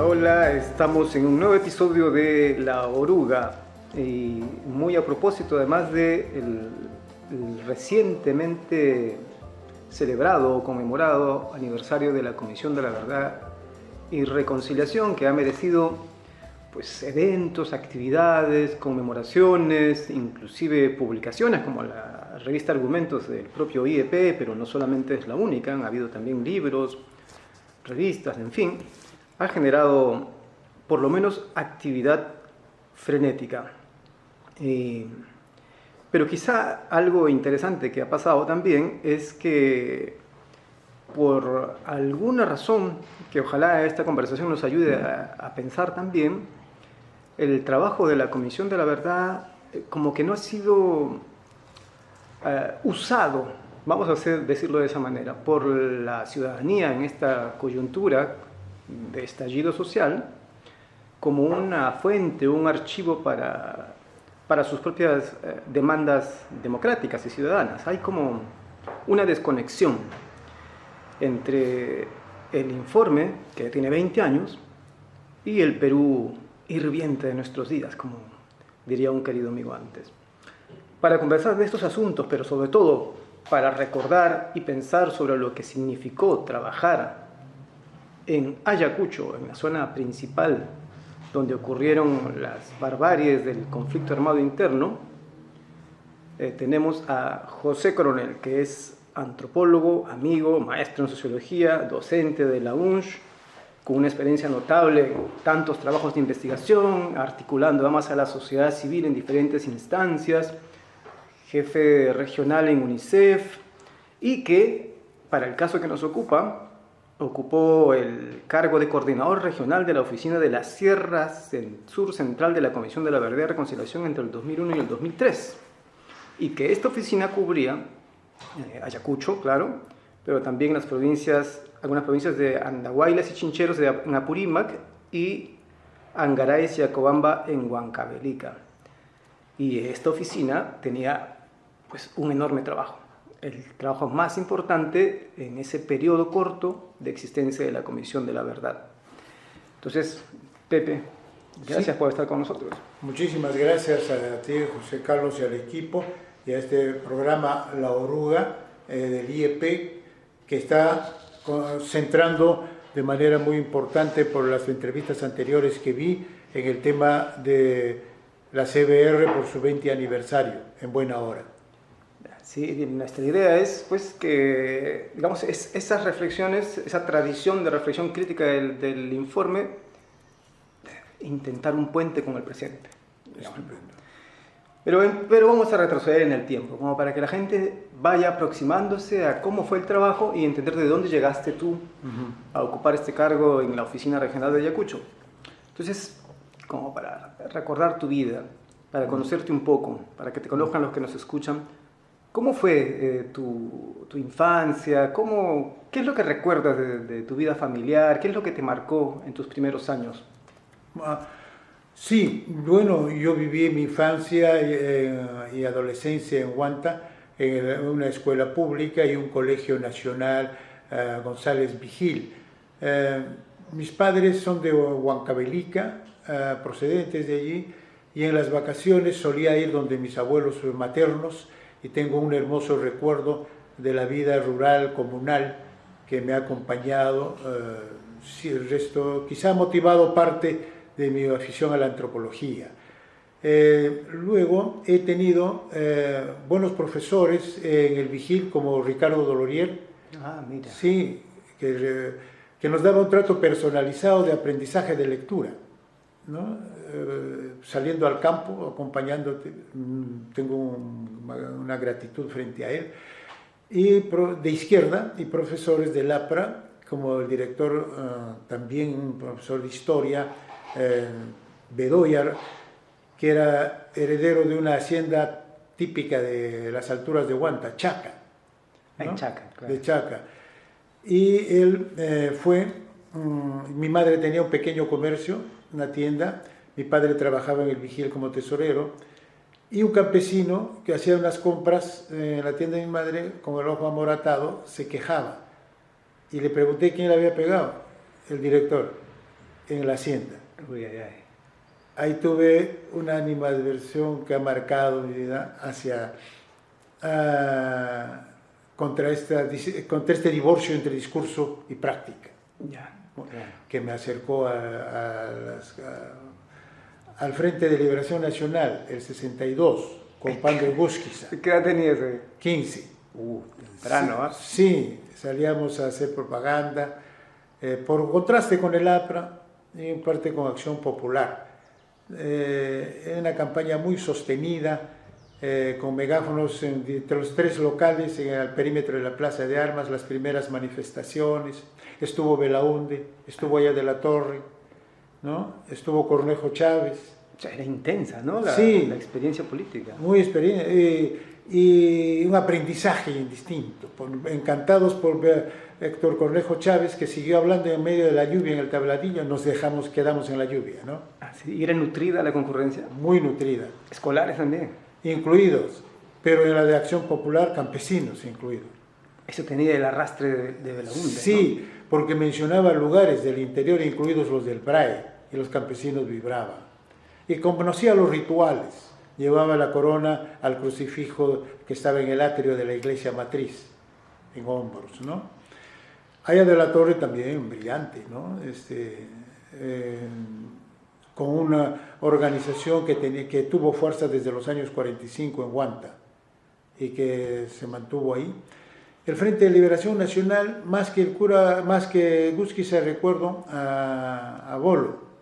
Hola, hola, estamos en un nuevo episodio de La Oruga y muy a propósito además de el recientemente celebrado o conmemorado aniversario de la Comisión de la Verdad y Reconciliación, que ha merecido pues eventos, actividades, conmemoraciones, inclusive publicaciones como la revista Argumentos del propio IEP, pero no solamente es la única, han habido también libros, revistas, en fin, ha generado por lo menos actividad frenética. Pero quizá algo interesante que ha pasado también es que por alguna razón, que ojalá esta conversación nos ayude a pensar también, el trabajo de la Comisión de la Verdad como que no ha sido usado, vamos a decirlo de esa manera, por la ciudadanía en esta coyuntura de estallido social como una fuente, un archivo para sus propias demandas democráticas y ciudadanas. Hay como una desconexión entre el informe, que tiene 20 años, y el Perú hirviente de nuestros días, como diría un querido amigo antes. Para conversar de estos asuntos, pero sobre todo para recordar y pensar sobre lo que significó trabajar en Ayacucho, en la zona principal donde ocurrieron las barbaries del conflicto armado interno, tenemos a José Coronel, que es antropólogo, amigo, maestro en sociología, docente de la UNSH, con una experiencia notable en tantos trabajos de investigación, articulando además a la sociedad civil en diferentes instancias, jefe regional en UNICEF, y que, para el caso que nos ocupa, ocupó el cargo de coordinador regional de la oficina de la Sierra Sur Central de la Comisión de la Verdad y Reconciliación entre el 2001 y el 2003, y que esta oficina cubría Ayacucho, claro, pero también las provincias, algunas provincias de Andahuaylas y Chincheros en Apurímac y Angaray y Acobamba en Huancavelica. Y esta oficina tenía pues un enorme trabajo, el trabajo más importante en ese periodo corto de existencia de la Comisión de la Verdad. Entonces, Pepe, gracias por estar con nosotros. Muchísimas gracias a ti, José Carlos, y al equipo, y a este programa La Oruga del IEP, que está centrando de manera muy importante por las entrevistas anteriores que vi en el tema de la CBR por su 20 aniversario, en buena hora. Sí, nuestra idea es pues que, digamos, esas reflexiones, esa tradición de reflexión crítica del informe, intentar un puente con el presente. Estupendo. Pero vamos a retroceder en el tiempo, como para que la gente vaya aproximándose a cómo fue el trabajo y entender de dónde llegaste tú a ocupar este cargo en la oficina regional de Ayacucho. Entonces, como para recordar tu vida, para conocerte un poco, para que te conozcan los que nos escuchan, ¿cómo fue tu infancia? ¿Qué es lo que recuerdas de tu vida familiar? ¿Qué es lo que te marcó en tus primeros años? Sí, bueno, yo viví mi infancia y adolescencia en Huanta, en una escuela pública y un colegio nacional, González Vigil. Mis padres son de Huancavelica, procedentes de allí, y en las vacaciones solía ir donde mis abuelos maternos, y tengo un hermoso recuerdo de la vida rural, comunal, que me ha acompañado. Sí, el resto quizá ha motivado parte de mi afición a la antropología. Luego he tenido buenos profesores en el Vigil, como Ricardo Dolorier. Mira. Sí, que nos daba un trato personalizado de aprendizaje de lectura, ¿no? Saliendo al campo, acompañándote, tengo una gratitud frente a él. Y de izquierda, y profesores del APRA, como el director, también un profesor de historia, Bedoyar, que era heredero de una hacienda típica de las alturas de Huanta, Chaca, ¿no? En Chaca, claro. De Chaca. Y él mi madre tenía un pequeño comercio, una tienda, mi padre trabajaba en el Vigil como tesorero, y un campesino que hacía unas compras en la tienda de mi madre con el ojo amoratado se quejaba. Y le pregunté quién le había pegado, el director. en la hacienda. Uy, ay, ay. Ahí tuve una animadversión que ha marcado mi vida contra este divorcio entre discurso y práctica, Ya, claro. que me acercó al Frente de Liberación Nacional, el 62, con Pandro Gusquiza. ¿Qué edad tenías? 15. Temprano, ¿ah? Sí, salíamos a hacer propaganda, por contraste con el APRA y en parte con Acción Popular. Era una campaña muy sostenida, con megáfonos entre los 3 locales al perímetro de la Plaza de Armas, las primeras manifestaciones. Estuvo Belaunde, estuvo Allá de la Torre, ¿no? Estuvo Cornejo Chávez. O sea, era intensa, ¿no? Sí, la experiencia política. muy experiencia y un aprendizaje indistinto. Encantados por ver Héctor Cornejo Chávez, que siguió hablando en medio de la lluvia en el tabladillo, quedamos en la lluvia, ¿no? Ah, sí. ¿Y era nutrida la concurrencia? Muy nutrida. Escolares también. Incluidos, pero en la de Acción Popular, campesinos incluidos. Eso tenía el arrastre de Belaunde, Sí, ¿no? porque mencionaba lugares del interior, incluidos los del Brae, y los campesinos vibraban. Y conocía los rituales. Llevaba la corona al crucifijo que estaba en el atrio de la iglesia matriz, en hombros, ¿no? Allá de la Torre también, brillante, ¿no? Con una organización que tuvo fuerza desde los años 45 en Huanta y que se mantuvo ahí. El Frente de Liberación Nacional, más que Gusquiza, recuerdo a Bolo.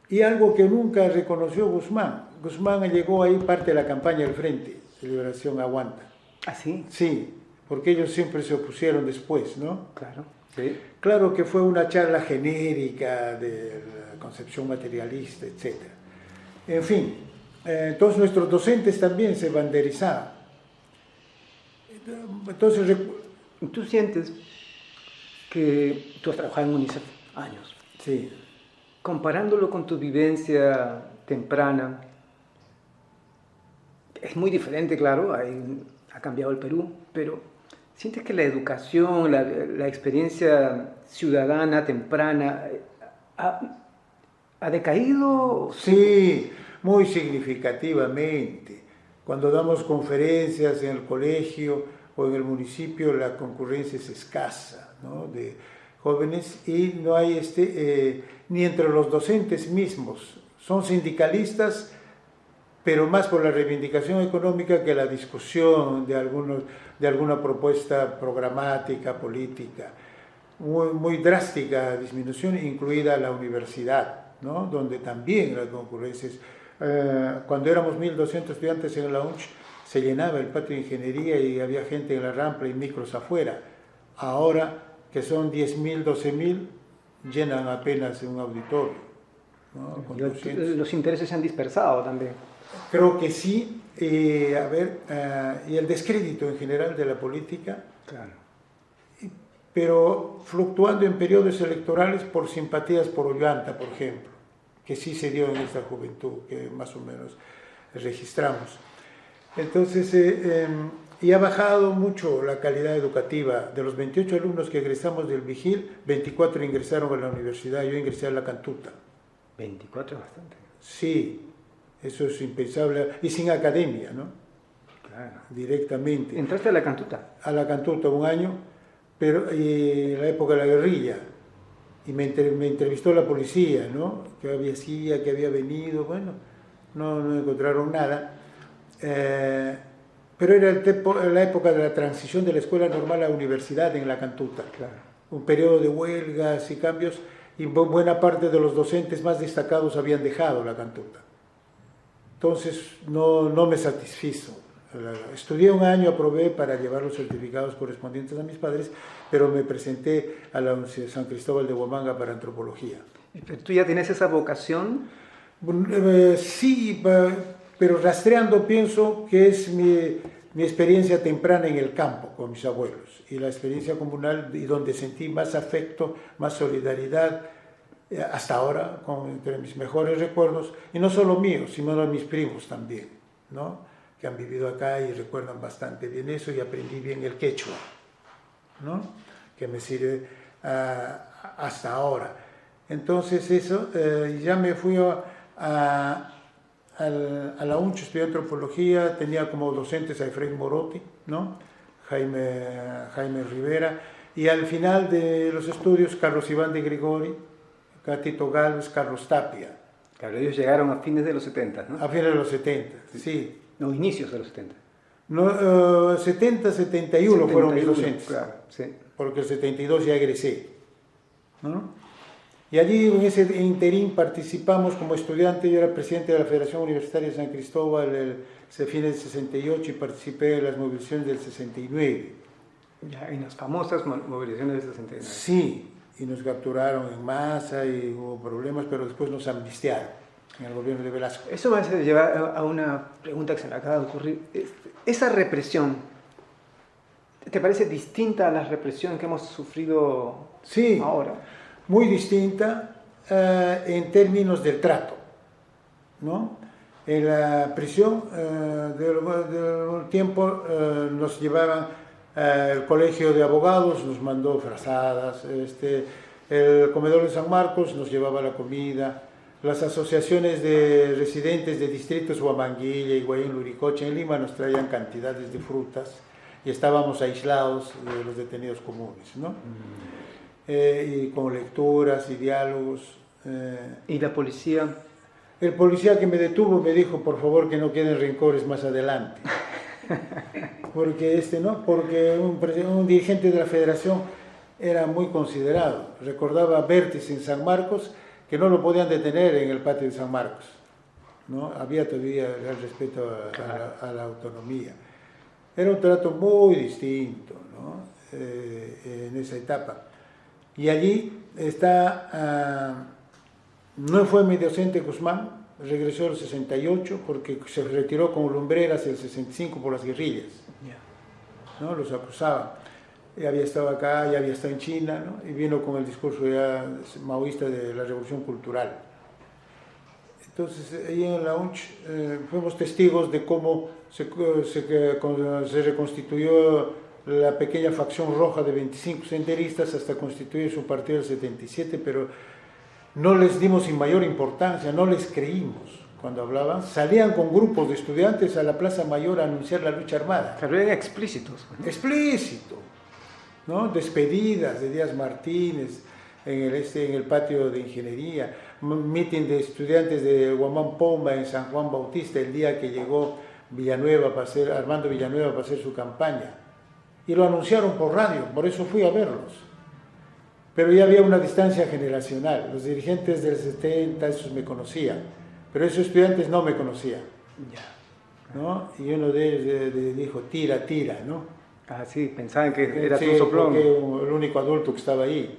Y algo que nunca reconoció Guzmán. Guzmán llegó ahí parte de la campaña del Frente de Liberación a Huanta. ¿Ah, sí? Sí, porque ellos siempre se opusieron después, ¿no? Claro. Sí. Claro que fue una charla genérica de la concepción materialista, etc. En fin, todos nuestros docentes también se banderizaban. Entonces, ¿Tú sientes que tú has trabajado en UNICEF años? sí. Comparándolo con tu vivencia temprana, es muy diferente, claro, ha cambiado el Perú, pero ¿sientes que la educación, la experiencia ciudadana temprana ha decaído? Sí, muy significativamente. Cuando damos conferencias en el colegio o en el municipio, la concurrencia es escasa, ¿no? De jóvenes, y no hay ni entre los docentes mismos. Son sindicalistas, pero más por la reivindicación económica que la discusión de alguna propuesta programática, política. Muy drástica disminución, incluida la universidad, ¿no? Donde también la concurrencia es... cuando éramos 1.200 estudiantes en la UNCH, se llenaba el patio de ingeniería y había gente en la rampa y micros afuera. Ahora, que son 10.000, 12.000, llenan apenas un auditorio, ¿no? Con 200. Los intereses se han dispersado también. Creo que sí. Y el descrédito en general de la política, Claro. pero fluctuando en periodos electorales por simpatías por Ollanta, por ejemplo, que sí se dio en esta juventud, que más o menos registramos. Entonces, y ha bajado mucho la calidad educativa. De los 28 alumnos que egresamos del Vigil, 24 ingresaron a la universidad, yo ingresé a la Cantuta. 24 es bastante. Sí, eso es impensable, y sin academia, ¿no? Claro. Directamente. ¿Entraste a la Cantuta? A la Cantuta un año, pero en la época de la guerrilla, y me entrevistó la policía, ¿no? Que había venido, bueno, no encontraron nada. Pero era la época de la transición de la escuela normal a la universidad en la Cantuta. Claro. Un periodo de huelgas y cambios, y buena parte de los docentes más destacados habían dejado la Cantuta. Entonces no me satisfizo. Estudié un año, aprobé para llevar los certificados correspondientes a mis padres, pero me presenté a la Universidad de San Cristóbal de Huamanga para antropología. ¿Pero tú ya tienes esa vocación? Sí, pero rastreando pienso que es mi experiencia temprana en el campo con mis abuelos y la experiencia comunal, y donde sentí más afecto, más solidaridad, hasta ahora, entre mis mejores recuerdos, y no solo míos, sino de mis primos también, ¿no? Que han vivido acá y recuerdan bastante bien eso, y aprendí bien el quechua, ¿no? Que me sirve hasta ahora. Entonces eso, ya me fui a la UNCH, estudié antropología, tenía como docentes a Efraín Morotti, ¿no? Jaime Rivera, y al final de los estudios, Carlos Iván de Gregori, Catito Galvez, Carlos Tapia. Claro, ellos llegaron a fines de los 70, ¿no? A fines de los 70, sí. No, inicios de los 70. No, 70, 71 fueron mis docentes, claro, sí. porque el 72 ya egresé, ¿no? Y allí en ese interín participamos como estudiante. Yo era presidente de la Federación Universitaria de San Cristóbal el fin del 68 y participé de las movilizaciones del 69. Ya, en las famosas movilizaciones del 69. Sí, y nos capturaron en masa y hubo problemas, pero después nos amnistiaron en el gobierno de Velasco. Eso va a llevar a una pregunta que se me acaba de ocurrir. ¿Esa represión te parece distinta a la represión que hemos sufrido ahora? Muy distinta en términos del trato, ¿no? En la prisión del tiempo nos llevaban el colegio de abogados, nos mandó frazadas, el comedor de San Marcos nos llevaba la comida, las asociaciones de residentes de distritos Huamanguilla, Higuaín, Luricocha en Lima nos traían cantidades de frutas y estábamos aislados de los detenidos comunes, ¿no? Y con lecturas y diálogos. ¿Y la policía? El policía que me detuvo me dijo, por favor, que no queden rencores más adelante. Porque porque un dirigente de la federación era muy considerado. Recordaba a Bertis en San Marcos, que no lo podían detener en el patio de San Marcos, ¿no? Había todavía el respeto a la autonomía. Era un trato muy distinto, ¿no? En esa etapa. Y allí no fue mi docente Guzmán, regresó el 68 porque se retiró con Lumbreras el 65 por las guerrillas, ¿no? Los acusaban. Y había estado acá, ya había estado en China, ¿no? Y vino con el discurso ya maoísta de la revolución cultural. Entonces, ahí en la UNCH fuimos testigos de cómo se reconstituyó la pequeña facción roja de 25 senderistas hasta constituir su partido el 77, pero no les dimos sin mayor importancia, no les creímos cuando hablaban. Salían con grupos de estudiantes a la Plaza Mayor a anunciar la lucha armada. Pero eran explícitos. Explícito, ¿no? Despedidas de Díaz Martínez en el patio de ingeniería, mitin de estudiantes de Guamán Pomba en San Juan Bautista el día que llegó Armando Villanueva para hacer su campaña. Y lo anunciaron por radio, por eso fui a verlos. Pero ya había una distancia generacional. Los dirigentes del 70, esos me conocían, pero esos estudiantes no me conocían, ¿no? Y uno de ellos dijo, tira, ¿no? Ah, sí, pensaban que era sí, un soplón. Porque el único adulto que estaba ahí.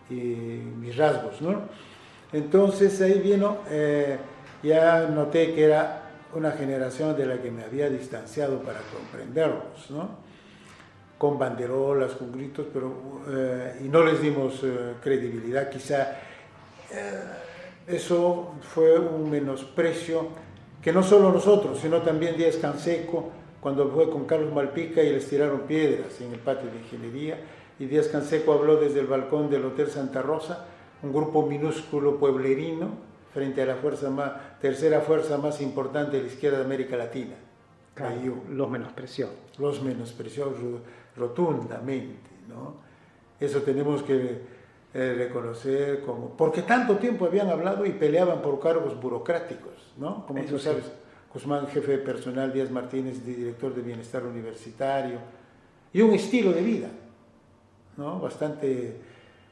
Y mis rasgos, ¿no? Entonces ahí vino, ya noté que era una generación de la que me había distanciado para comprenderlos, ¿no? Con banderolas, con gritos, y no les dimos credibilidad. Quizá eso fue un menosprecio que no solo nosotros, sino también Díaz Canseco, cuando fue con Carlos Malpica y les tiraron piedras en el patio de ingeniería, y Díaz Canseco habló desde el balcón del Hotel Santa Rosa, un grupo minúsculo pueblerino, frente a la tercera fuerza más importante de la izquierda de América Latina. Claro, los menospreció. Los menospreció rotundamente, ¿no? Eso tenemos que reconocer porque tanto tiempo habían hablado y peleaban por cargos burocráticos, ¿no? Como tú sabes, Guzmán, jefe de personal, Díaz Martínez, director de bienestar universitario, y un estilo de vida, ¿no? Bastante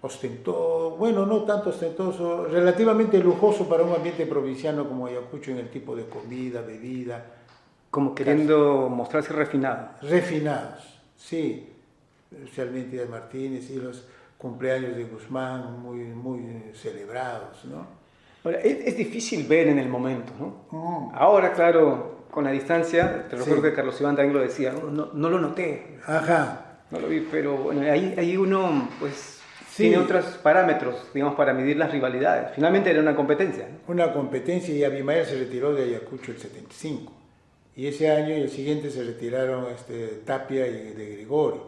ostentoso, bueno, no tanto ostentoso, relativamente lujoso para un ambiente provinciano como Ayacucho en el tipo de comida, bebida. Como queriendo mostrarse refinados. Refinados, sí, especialmente de Martínez y los cumpleaños de Guzmán muy celebrados, ¿no? Ahora, es difícil ver en el momento, ¿no? Ahora, claro, con la distancia, te recuerdo que Carlos Iván también lo decía, no lo noté. Ajá. No lo vi, pero bueno, ahí uno pues tiene otros parámetros, digamos, para medir las rivalidades. Finalmente era una competencia, ¿no? Una competencia, y Abimael se retiró de Ayacucho el 75. Y ese año y el siguiente se retiraron Tapia y de Gregori,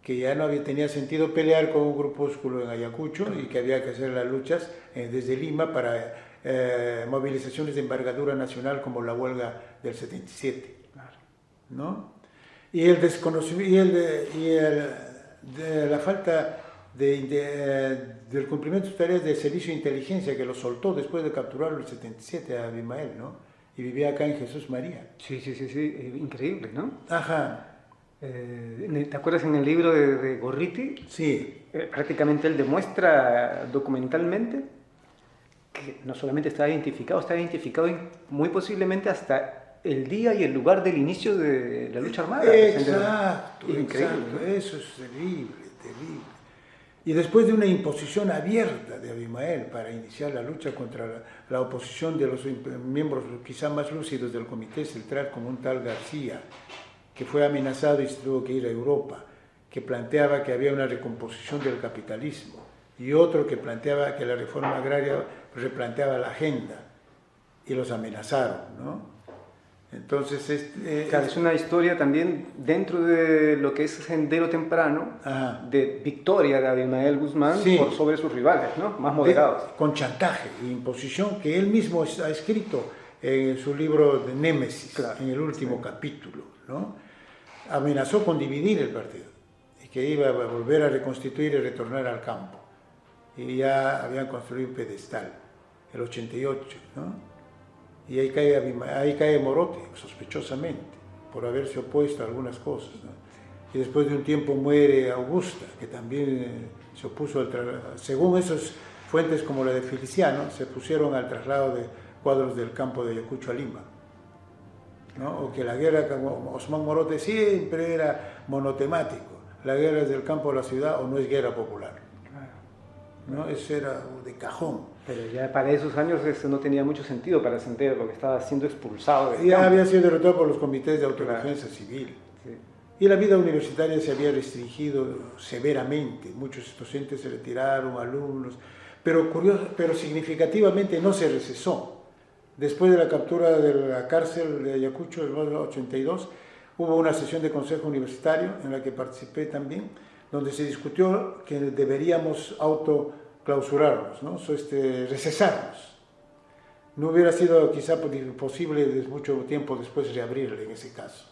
que ya no tenía sentido pelear con un grupúsculo en Ayacucho y que había que hacer las luchas desde Lima para movilizaciones de envergadura nacional como la huelga del 77, ¿no? Y el desconocimiento la falta del cumplimiento de sus tareas de servicio de inteligencia, que lo soltó después de capturarlo el 77 a Abimael, ¿no? Y vivía acá en Jesús María. Sí, increíble, ¿no? Ajá. ¿Te acuerdas en el libro de Gorriti? Sí. Prácticamente él demuestra documentalmente que no solamente está identificado muy posiblemente hasta el día y el lugar del inicio de la lucha armada. Exacto, increíble, exacto. ¿no? Eso es terrible, terrible. Y después de una imposición abierta de Abimael para iniciar la lucha contra la oposición de los miembros quizá más lúcidos del Comité Central, como un tal García, que fue amenazado y se tuvo que ir a Europa, que planteaba que había una recomposición del capitalismo, y otro que planteaba que la reforma agraria replanteaba la agenda, y los amenazaron, ¿no? Entonces, claro, es una historia también dentro de lo que es Sendero Temprano, de victoria de Abimael Guzmán sobre sus rivales, ¿no? Más moderados. Con chantaje e imposición que él mismo ha escrito en su libro de Némesis, en el último capítulo, ¿no? Amenazó con dividir el partido y que iba a volver a reconstituir y retornar al campo. Y ya habían construido un pedestal, el 88, ¿no? Y ahí cae Morote, sospechosamente, por haberse opuesto a algunas cosas, ¿no? Y después de un tiempo muere Augusta, que también se opuso al traslado. Según esas fuentes como la de Feliciano, se pusieron al traslado de cuadros del campo de Ayacucho a Lima, ¿no? O que la guerra con Osman Morote siempre era monotemático. La guerra es del campo a la ciudad o no es guerra popular, ¿no? Eso era de cajón. Pero ya para esos años eso no tenía mucho sentido para Sendero, porque estaba siendo expulsado del ya campo. Había sido derrotado por los comités de autodefensa civil. Sí. Y la vida universitaria se había restringido severamente. Muchos docentes se retiraron, alumnos, pero significativamente no se recesó. Después de la captura de la cárcel de Ayacucho en el 82, hubo una sesión de consejo universitario en la que participé también, donde se discutió que deberíamos autoclausurarnos, ¿no? Recesarnos. No hubiera sido quizá posible desde mucho tiempo después reabrirle en ese caso.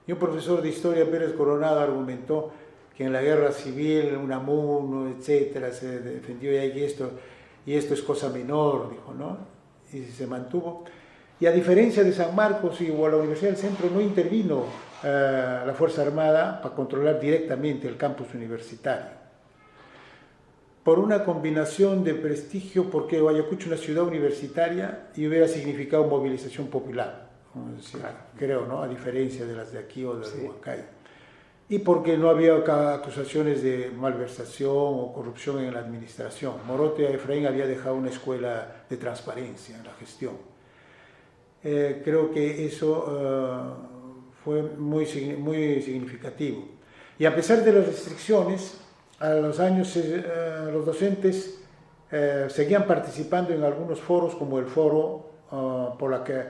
Y un profesor de historia, Pérez Coronado, argumentó que en la guerra civil, Unamuno, etcétera, se defendió y esto es cosa menor, dijo, ¿no? Y se mantuvo. Y a diferencia de San Marcos y o la Universidad del Centro, no intervino la Fuerza Armada para controlar directamente el campus universitario. Por una combinación de prestigio, porque Ayacucho es una ciudad universitaria y hubiera significado movilización popular, creo, ¿no? A diferencia de las de aquí o de las de Huancayo. Y porque no había acusaciones de malversación o corrupción en la administración. Morote a Efraín había dejado una escuela de transparencia en la gestión. Creo que eso fue muy significativo. Y a pesar de las restricciones, a los años los docentes seguían participando en algunos foros, como el foro por la que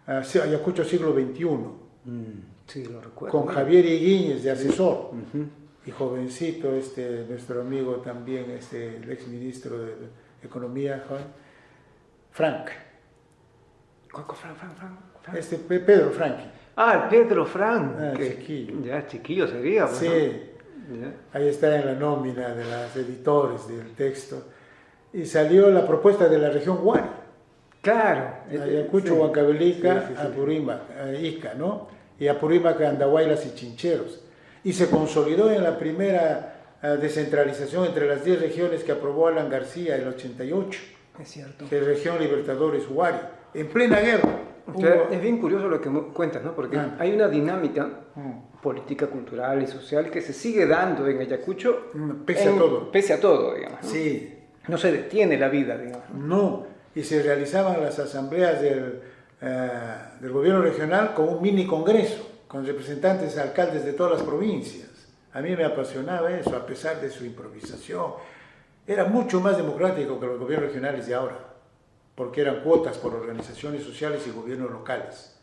Ayacucho siglo XXI. Sí, lo recuerdo. Con Javier Higuíñez de asesor, y jovencito, nuestro amigo también, el exministro de Economía, Frank. Frank. Pedro Frank. Ah, el Pedro Frank. Chiquillo. Ya, chiquillo sería. Sí, ¿no? Ahí está en la nómina de los editores del texto. Y salió la propuesta de la región Huari. Claro. Ayacucho, Huancavelica, Apurímac, Ica, ¿no? Y Apurímac, Andahuaylas y Chincheros. Y se consolidó en la primera descentralización entre las 10 regiones que aprobó Alan García en el 88. Es cierto. Que es región Libertadores Huari, en plena guerra. Es bien curioso lo que cuentas, ¿no? Porque hay una dinámica política, cultural y social que se sigue dando en Ayacucho pese a todo, digamos, ¿no? Sí. No se detiene la vida, digamos. No, y se realizaban las asambleas del gobierno regional con un mini congreso, con representantes alcaldes de todas las provincias. A mí me apasionaba eso, a pesar de su improvisación. Era mucho más democrático que los gobiernos regionales de ahora, porque eran cuotas por organizaciones sociales y gobiernos locales.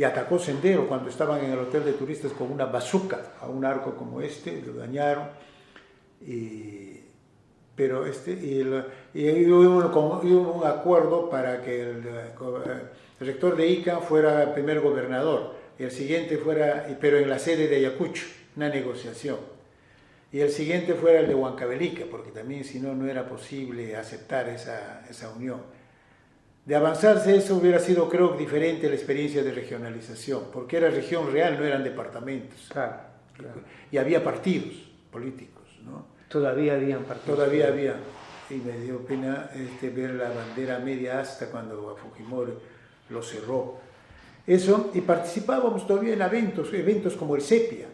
y atacó Sendero cuando estaban en el hotel de turistas con una bazooka a un arco como este, lo dañaron. Pero hubo un acuerdo para que el rector de Ica fuera primer gobernador y el siguiente fuera, pero en la sede de Ayacucho, una negociación. Y el siguiente fuera el de Huancavelica, porque también si no, no era posible aceptar esa unión. De avanzarse eso hubiera sido, creo, diferente la experiencia de regionalización, porque era región real, no eran departamentos. Claro, claro. Y había partidos políticos, ¿no? Todavía habían partidos. Todavía había. Y me dio pena ver la bandera media asta cuando a Fujimori lo cerró. Eso, y participábamos todavía en eventos como el Sepia.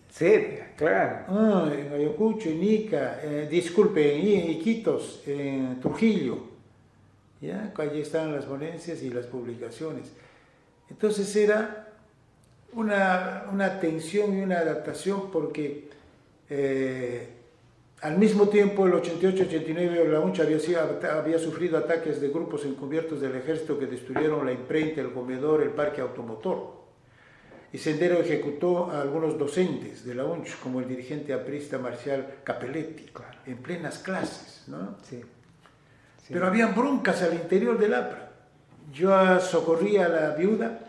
Sepia, claro. En Ayacucho, en Ica, disculpe, en Iquitos, en Trujillo. ¿Ya? Allí están las ponencias y las publicaciones. Entonces era una tensión y una adaptación porque al mismo tiempo el 88-89 la UNCH había sufrido ataques de grupos encubiertos del ejército que destruyeron la imprenta, el comedor, el parque automotor. Y Sendero ejecutó a algunos docentes de la UNCH, como el dirigente aprista Marcial Capelletti, claro, en plenas clases, ¿no? Sí. Sí. Pero habían broncas al interior del APRA. Yo socorrí a la viuda,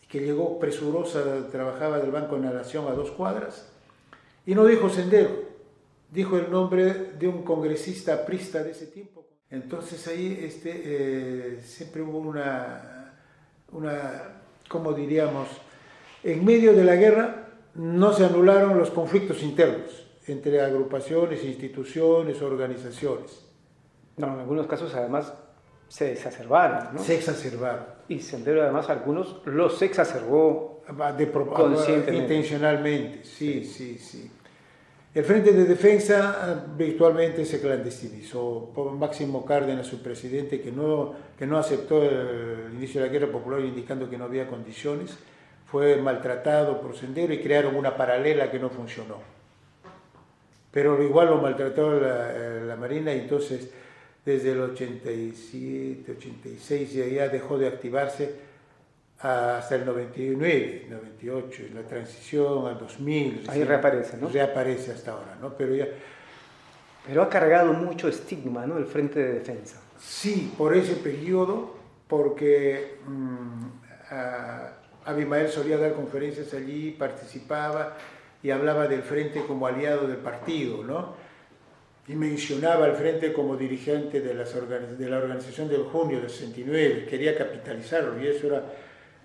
que llegó presurosa, trabajaba del Banco de la Nación a 2 cuadras, y no dijo Sendero, dijo el nombre de un congresista aprista de ese tiempo. Entonces ahí siempre hubo una, ¿cómo diríamos? En medio de la guerra no se anularon los conflictos internos entre agrupaciones, instituciones, organizaciones. No, en algunos casos además se exacerbaron, ¿no? Se exacerbaron. Y Sendero además algunos los exacerbó conscientemente. Intencionalmente, sí. El Frente de Defensa virtualmente se clandestinizó. Máximo Cárdenas, su presidente, que no aceptó el inicio de la guerra popular indicando que no había condiciones, fue maltratado por Sendero y crearon una paralela que no funcionó. Pero igual lo maltrató la Marina y entonces desde el 87, 86 ya dejó de activarse hasta el 99, 98, en la transición al 2000. Ahí reaparece, ¿no? Reaparece hasta ahora, ¿no? Pero ha cargado mucho estigma, ¿no? El Frente de Defensa. Sí, por ese periodo, porque Abimael solía dar conferencias allí, participaba y hablaba del Frente como aliado del partido, ¿no? Y mencionaba al Frente como dirigente de la organización del junio del 69, quería capitalizarlo y eso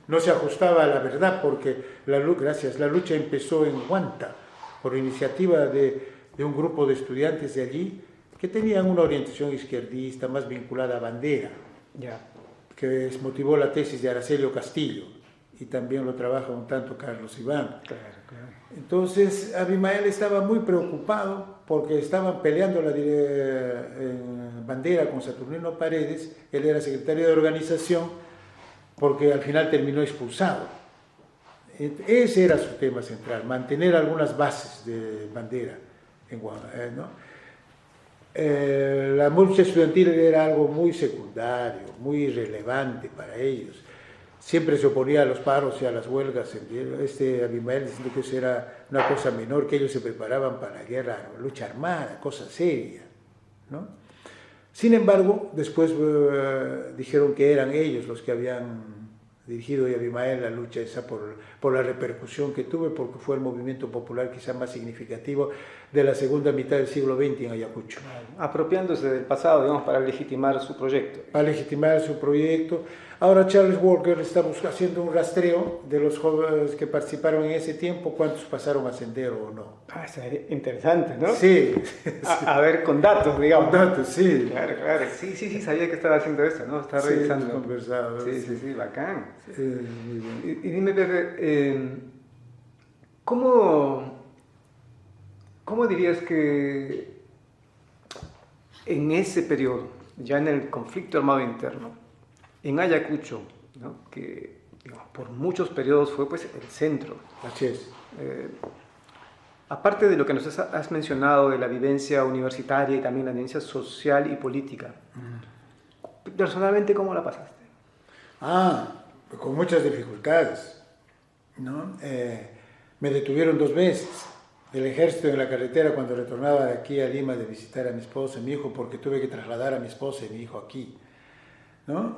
no se ajustaba a la verdad porque la lucha empezó en Huanta por iniciativa de un grupo de estudiantes de allí que tenían una orientación izquierdista más vinculada a Bandera, que motivó la tesis de Aracelio Castillo y también lo trabaja un tanto Carlos Iván. Claro. Entonces Abimael estaba muy preocupado porque estaban peleando en Bandera con Saturnino Paredes, él era secretario de organización, porque al final terminó expulsado. Ese era su tema central, mantener algunas bases de Bandera en Guadalajara, ¿no? La lucha estudiantil era algo muy secundario, muy irrelevante para ellos. Siempre se oponía a los paros y a las huelgas. Abimael diciendo que eso era una cosa menor, que ellos se preparaban para la guerra, lucha armada, cosa seria, ¿no? Sin embargo, después dijeron que eran ellos los que habían dirigido a Abimael la lucha esa por la repercusión que tuvo, porque fue el movimiento popular quizá más significativo de la segunda mitad del siglo XX en Ayacucho. Apropiándose del pasado, digamos, para legitimar su proyecto. Para legitimar su proyecto. Ahora Charles Walker está haciendo un rastreo de los jóvenes que participaron en ese tiempo, cuántos pasaron a Sendero o no. Eso es interesante, ¿no? Sí. A ver, con datos, digamos. Con datos, sí. Claro. Sí, sabía que estaba haciendo eso, ¿no? Está revisando. Conversado. Sí, bacán. Muy bien. Y dime, Pepe, ¿cómo dirías que en ese periodo, ya en el conflicto armado interno, en Ayacucho, ¿no? Que digamos, por muchos periodos fue pues, el centro? Así es. Aparte de lo que nos has mencionado de la vivencia universitaria y también la vivencia social y política, personalmente, ¿cómo la pasaste? con muchas dificultades, ¿no? Me detuvieron 2 veces el ejército en la carretera cuando retornaba de aquí a Lima de visitar a mi esposa y mi hijo, porque tuve que trasladar a mi esposa y mi hijo aquí, ¿no?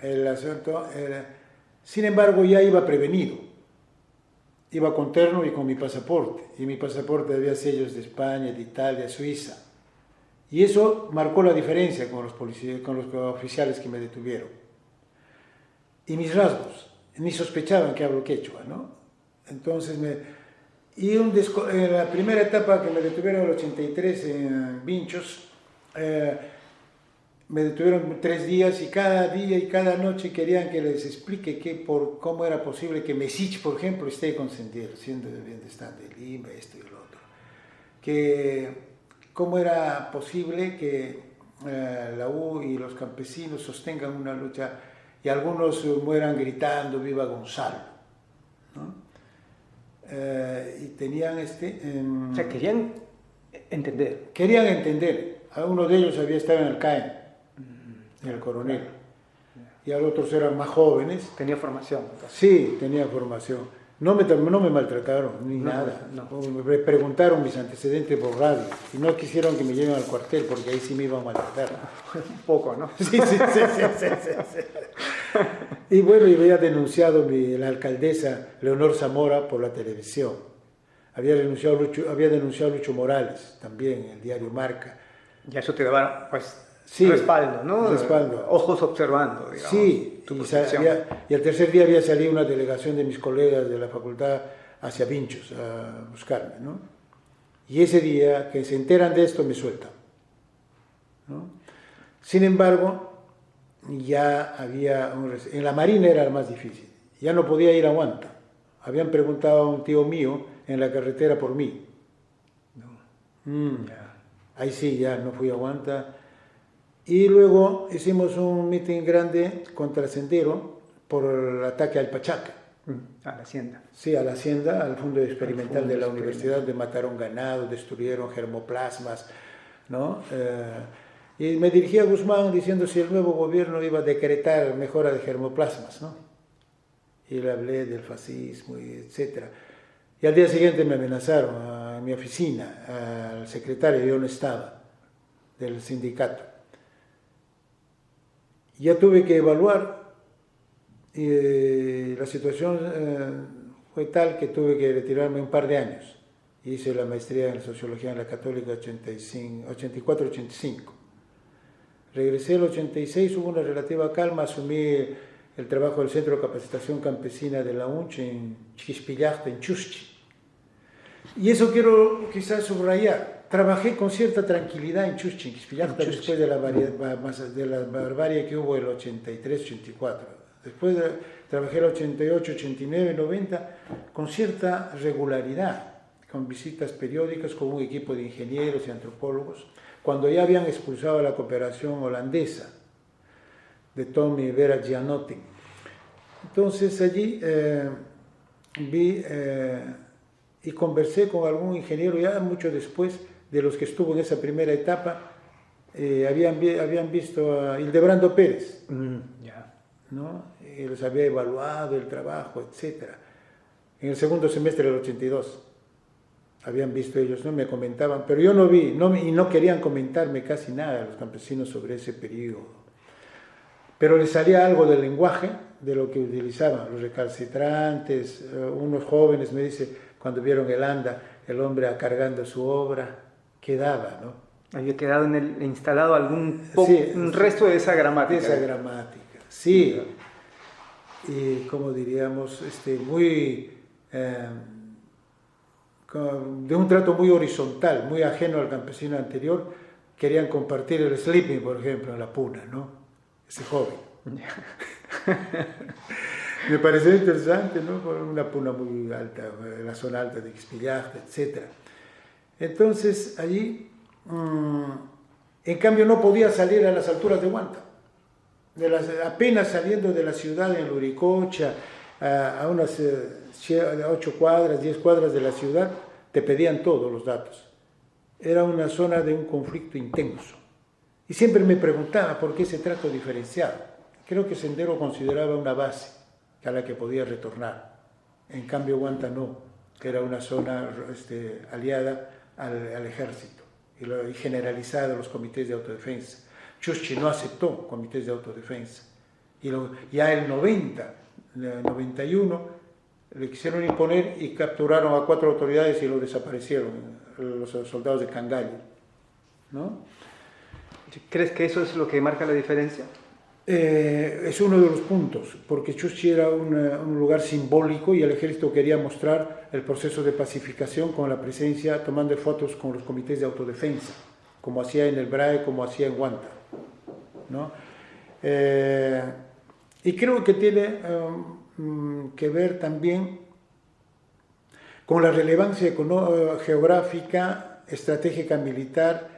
El asunto era, sin embargo, ya iba prevenido, iba con terno y con mi pasaporte, y mi pasaporte había sellos de España, de Italia, Suiza, y eso marcó la diferencia con los policías, con los oficiales que me detuvieron. Y mis rasgos, ni sospechaban que hablo quechua, ¿no? Entonces en la primera etapa que me detuvieron en el 83 en Vinchos, me detuvieron 3 días y cada día y cada noche querían que les explique cómo era posible que Mesich, por ejemplo, esté con Sendero, siendo de estar de Lima, esto y lo otro. Cómo era posible que la U y los campesinos sostengan una lucha y algunos mueran gritando "Viva Gonzalo", ¿no? Y tenían O sea, querían entender. Querían entender. Uno de ellos había estado en el CAEN, en el coronel, y los otros eran más jóvenes. Tenía formación. Entonces. Sí, tenía formación. No me maltrataron ni nada. No. Me preguntaron mis antecedentes por radio y no quisieron que me lleven al cuartel porque ahí sí me iban a maltratar. Un poco, ¿no? Sí. Y bueno, y había denunciado la alcaldesa Leonor Zamora por la televisión. Había denunciado a Lucho Morales también en el diario Marca. Y eso te daba, pues, sí, respaldo, ¿no? Respaldo. Ojos observando, digamos. Sí, y al tercer día había salido una delegación de mis colegas de la facultad hacia Vinchos a buscarme, ¿no? Y ese día que se enteran de esto me sueltan, ¿no? Sin embargo, ya había en la Marina era más difícil, ya no podía ir a Huanta. Habían preguntado a un tío mío en la carretera por mí. Ahí sí, ya no fui a Huanta. Y luego hicimos un mitin grande contra Sendero por el ataque al Pachaca. A la hacienda. Sí, a la hacienda, al fondo experimental de la universidad, donde mataron ganado, destruyeron germoplasmas, ¿no? Y me dirigí a Guzmán diciendo si el nuevo gobierno iba a decretar mejora de germoplasmas, ¿no? Y le hablé del fascismo, etc. Y al día siguiente me amenazaron a mi oficina, al secretario, yo no estaba, del sindicato. Ya tuve que evaluar y la situación fue tal que tuve que retirarme un par de años. Hice la maestría en Sociología en la Católica 84-85. Regresé el 86, hubo una relativa calma, asumí el trabajo del Centro de Capacitación Campesina de la UNCH en Chiquispillajta, en Chuschi. Y eso quiero quizás subrayar. Trabajé con cierta tranquilidad en Chuschi, en Chiquispillajta, después de la barbarie que hubo el 83-84. Después trabajé el 88, 89, 90 con cierta regularidad, con visitas periódicas con un equipo de ingenieros y antropólogos, cuando ya habían expulsado a la cooperación holandesa de Tommy y Vera Gianotti. Entonces allí vi y conversé con algún ingeniero ya mucho después de los que estuvo en esa primera etapa. Habían visto a Hildebrando Pérez, ¿no? Y les había evaluado el trabajo, etc. En el segundo semestre del 82 habían visto ellos, no me comentaban, pero yo no vi, y no querían comentarme casi nada los campesinos sobre ese periodo. Pero les salía algo del lenguaje, de lo que utilizaban, los recalcitrantes, unos jóvenes, me dice, cuando vieron el anda, el hombre cargando su obra, quedaba, ¿no? Había quedado instalado un resto de esa gramática. De esa gramática, sí. Y como diríamos, muy... de un trato muy horizontal, muy ajeno al campesino anterior, querían compartir el sleeping, por ejemplo, en la puna, ¿no? Ese hobby. Me pareció interesante, ¿no? Una puna muy alta, la zona alta de Ixpillajta, etc. Entonces, allí, en cambio, no podía salir a las alturas de Huanta. Apenas saliendo de la ciudad en Luricocha, a unas 8 cuadras, 10 cuadras de la ciudad, te pedían todos los datos. Era una zona de un conflicto intenso. Y siempre me preguntaba por qué ese trato diferenciado. creo que Sendero consideraba una base a la que podía retornar. En cambio, Huanta no, que era una zona aliada al ejército y generalizada a los comités de autodefensa. Chuschi no aceptó comités de autodefensa. Y ya el 90, el 91, le quisieron imponer y capturaron a 4 autoridades y lo desaparecieron, los soldados de Cangallo, ¿no? ¿Crees que eso es lo que marca la diferencia? Es uno de los puntos, porque Chuschi era un lugar simbólico y el ejército quería mostrar el proceso de pacificación con la presencia, tomando fotos con los comités de autodefensa, como hacía en el BRAE, como hacía en Huanta, ¿no? Y creo que tiene que ver también con la relevancia geográfica, estratégica militar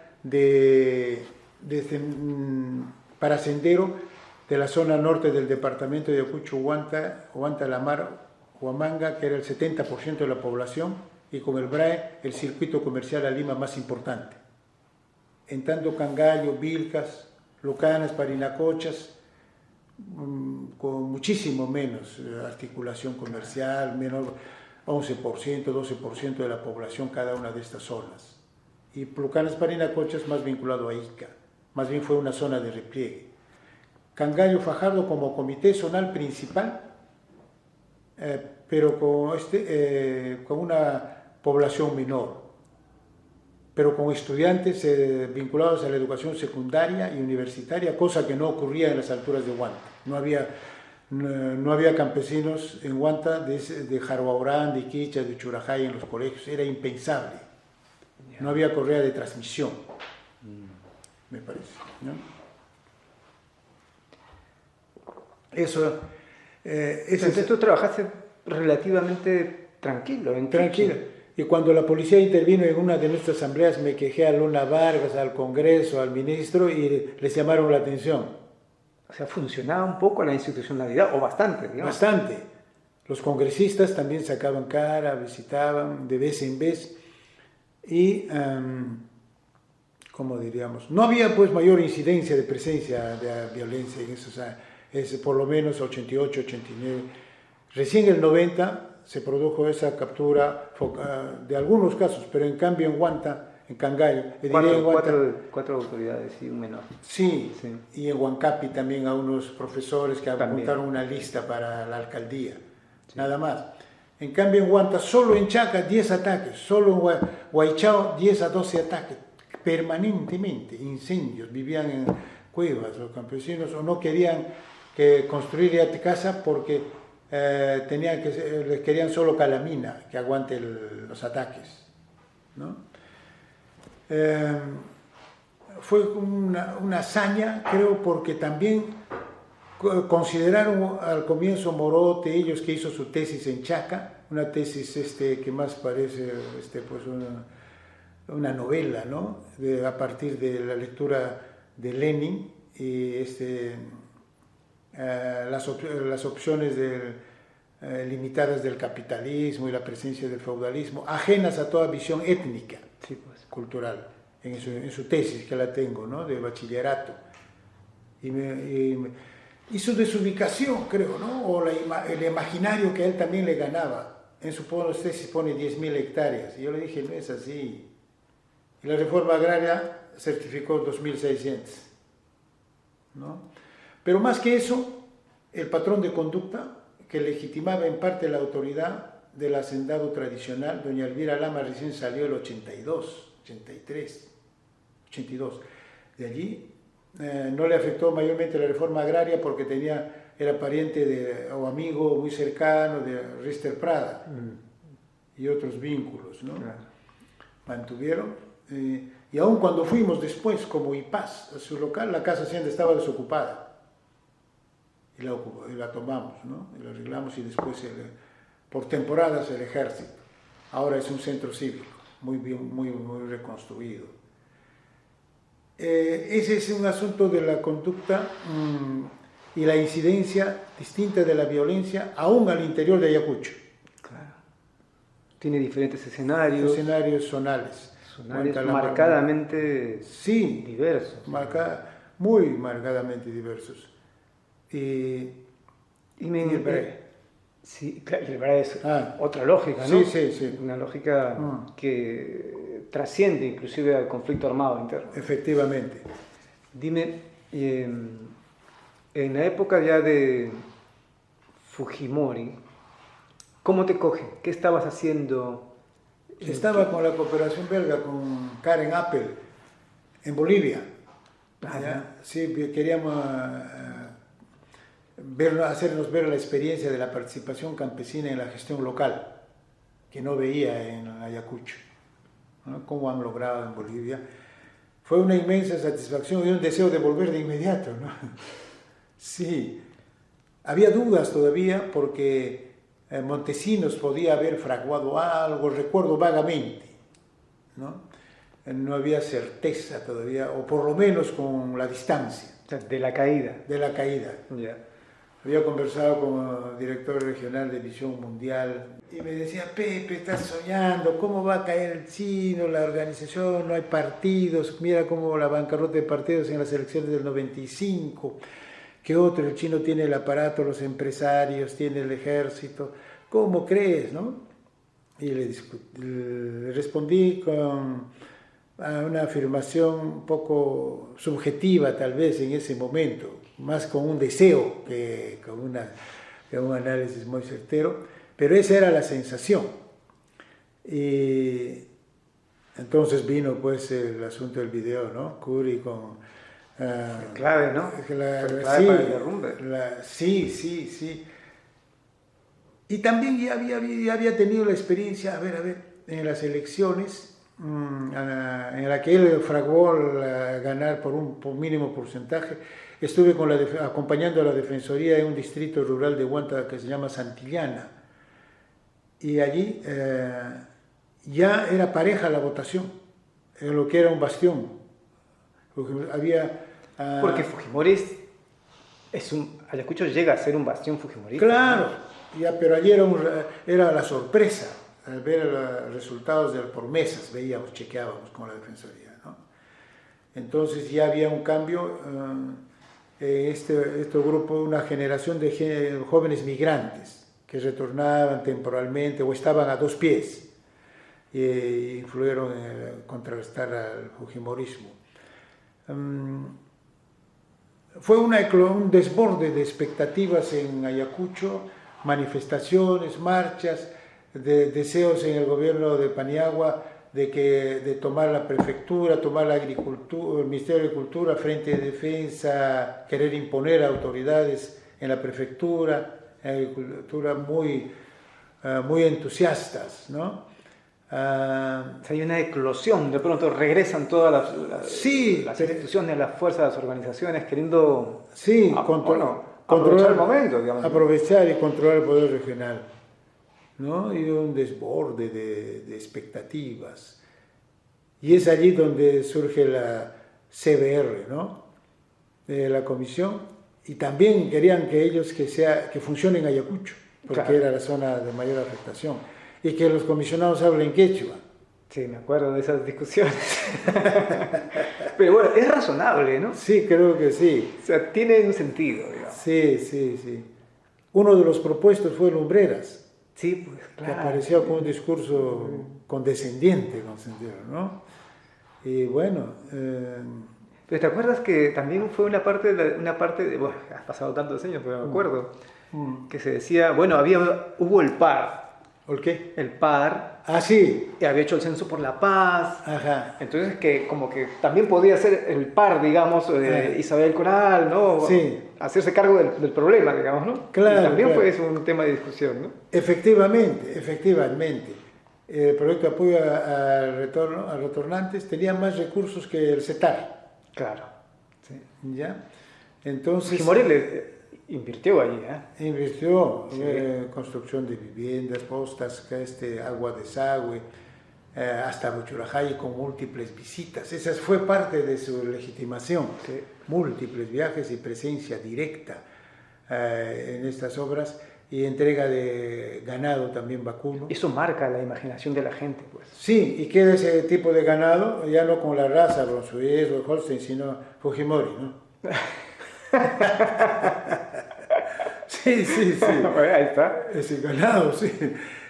para Sendero de la zona norte del departamento de Ayacucho, Huanta, La Mar, Huamanga, que era el 70% de la población, y con el BRAE, el circuito comercial a Lima más importante. En tanto Cangallo, Vilcas, Lucanas, Parinacochas, con muchísimo menos articulación comercial, menos 11%, 12% de la población cada una de estas zonas. Y Lucanas, Parinacochas más vinculado a Ica, más bien fue una zona de repliegue. Cangallo, Fajardo como comité zonal principal, pero con una población menor, pero con estudiantes vinculados a la educación secundaria y universitaria, cosa que no ocurría en las alturas de Huanta. No había campesinos en Huanta de Jaruaurán, de Iquicha, de Churajay en los colegios, era impensable. No había correa de transmisión, me parece, ¿no? Entonces tú trabajaste relativamente tranquilo. Tranquilo. Y cuando la policía intervino en una de nuestras asambleas, me quejé a Luna Vargas, al Congreso, al ministro, y les llamaron la atención. O sea, funcionaba un poco la institucionalidad, o bastante, digamos. Bastante. Los congresistas también sacaban cara, visitaban de vez en vez. Y, ¿cómo diríamos? No había pues mayor incidencia de presencia de violencia en eso, o sea, por lo menos 88, 89. Recién en el 90 se produjo esa captura de algunos casos, pero en cambio en Huanta, en Cangallo, cuatro autoridades y un menor. Sí, y en Huancapi también a unos profesores que apuntaron una lista para la alcaldía, nada más. En cambio en Huanta, solo en Chaca 10 ataques, solo en Huaychao 10 a 12 ataques, permanentemente, incendios, vivían en cuevas los campesinos o no querían construir ya casa porque les querían solo calamina que aguante los ataques, ¿no? Fue una hazaña, creo, porque también consideraron al comienzo Morote, ellos que hizo su tesis en Chaca, una tesis que más parece pues una novela, ¿no? A partir de la lectura de Lenin y las opciones limitadas del capitalismo y la presencia del feudalismo, ajenas a toda visión étnica, cultural, en su tesis, que la tengo, ¿no? De bachillerato. Y su desubicación, creo, ¿no? O el imaginario que a él también le ganaba. En su tesis pone 10.000 hectáreas. Y yo le dije, no es así. Y la reforma agraria certificó 2.600, ¿no? Pero más que eso, el patrón de conducta que legitimaba en parte la autoridad del hacendado tradicional, doña Elvira Lama recién salió el 82. De allí no le afectó mayormente la reforma agraria porque era pariente o amigo muy cercano de Rister Prada y otros vínculos, ¿no? Claro. Mantuvieron. Y aun cuando fuimos después, como IPAS, a su local, la casa hacienda estaba desocupada. Y la tomamos, ¿no? Y la arreglamos y después, por temporadas, el ejército. Ahora es un centro cívico, muy bien, muy reconstruido. Ese es un asunto de la conducta y la incidencia distinta de la violencia, aún al interior de Ayacucho. Claro. Tiene diferentes escenarios. Escenarios zonales. Marcadamente diversos. Muy marcadamente diversos. y el BRE. Sí, claro, el BRE es otra lógica, ¿no? Sí, sí, sí. Una lógica que trasciende inclusive al conflicto armado interno. Efectivamente. Dime, en la época ya de Fujimori, ¿cómo te coge? ¿Qué estabas haciendo? Estaba con la cooperación belga, con Karen Appel, en Bolivia. Sí, queríamos hacernos ver la experiencia de la participación campesina en la gestión local, que no veía en Ayacucho, ¿no? Cómo han logrado en Bolivia. Fue una inmensa satisfacción y un deseo de volver de inmediato, ¿no? Sí, había dudas todavía porque Montesinos podía haber fraguado algo, recuerdo vagamente, ¿no? No había certeza todavía, o por lo menos con la distancia. De la caída. De la caída. Yeah. Había conversado con el director regional de Visión Mundial y me decía, Pepe, estás soñando, ¿cómo va a caer el chino, la organización, no hay partidos, mira cómo la bancarrota de partidos en las elecciones del 95, que otro, el chino tiene el aparato, los empresarios, tiene el ejército, ¿cómo crees, no? Y le respondí con una afirmación un poco subjetiva tal vez en ese momento, más con un deseo que con un análisis muy certero, pero esa era la sensación. Y entonces vino pues el asunto del video, ¿no? Curi con... clave, ¿no? Clave para el derrumbe. Sí. Y también ya había tenido la experiencia, a ver, en las elecciones, en la que él fraguó ganar por un mínimo porcentaje. Estuve acompañando a la Defensoría en un distrito rural de Huanta que se llama Santillana, y allí ya era pareja la votación, en lo que era un bastión. Porque Fujimori Ayacucho llega a ser un bastión fujimorista. Claro, ¿no? Pero allí era la sorpresa. Al ver los resultados por mesas, chequeábamos con la Defensoría, ¿no? Entonces ya había un cambio, este grupo, una generación de jóvenes migrantes que retornaban temporalmente o estaban a dos pies e influyeron en contrarrestar al fujimorismo. Fue un desborde de expectativas en Ayacucho, manifestaciones, marchas, de deseos en el gobierno de Paniagua de tomar la prefectura, tomar la agricultura, el Ministerio de Agricultura, Frente de Defensa, querer imponer autoridades en la prefectura, en la agricultura muy entusiastas, ¿no? Hay una eclosión, de pronto regresan todas las instituciones, las fuerzas, las organizaciones queriendo aprovechar el momento, digamos. Aprovechar y controlar el poder regional, ¿no? Y un desborde de expectativas. Y es allí donde surge la CBR, ¿no? La comisión, y también querían que funcione en Ayacucho, porque era la zona de mayor afectación, y que los comisionados hablen quechua. Sí, me acuerdo de esas discusiones. Pero bueno, es razonable, ¿no? Sí, creo que sí. O sea, tiene un sentido, digamos. Sí. Uno de los propuestos fue Lumbreras. Sí, pues claro. Que apareció con un discurso condescendiente, ¿no? Y bueno... Pero ¿te acuerdas que también fue una parte de bueno, ha pasado tantos años, pero me acuerdo, que se decía, bueno, hubo el PAR. ¿Por qué? El PAR. Ah, sí. Y había hecho el censo por la paz. Ajá. Entonces que como que también podía ser el PAR, digamos, Isabel Coral, ¿no? Sí. Hacerse cargo del problema, digamos, ¿no? Claro. Y también claro. fue eso un tema de discusión, ¿no? Efectivamente. El proyecto de apoyo a retornantes tenía más recursos que el CETAR. Claro. Sí. ¿Ya? Entonces... Fujimori invirtió allí, ¿eh? Invirtió construcción de viviendas, postas, agua, desagüe, hasta Buchurajay con múltiples visitas. Esa fue parte de su legitimación. Sí. Múltiples viajes y presencia directa en estas obras, y entrega de ganado también vacuno. Eso marca la imaginación de la gente, pues. Sí, y queda ese tipo de ganado, ya no con la raza Bronzuez o Holstein, sino Fujimori, ¿no? Sí, sí, sí. Ahí está. Ese ganado, sí.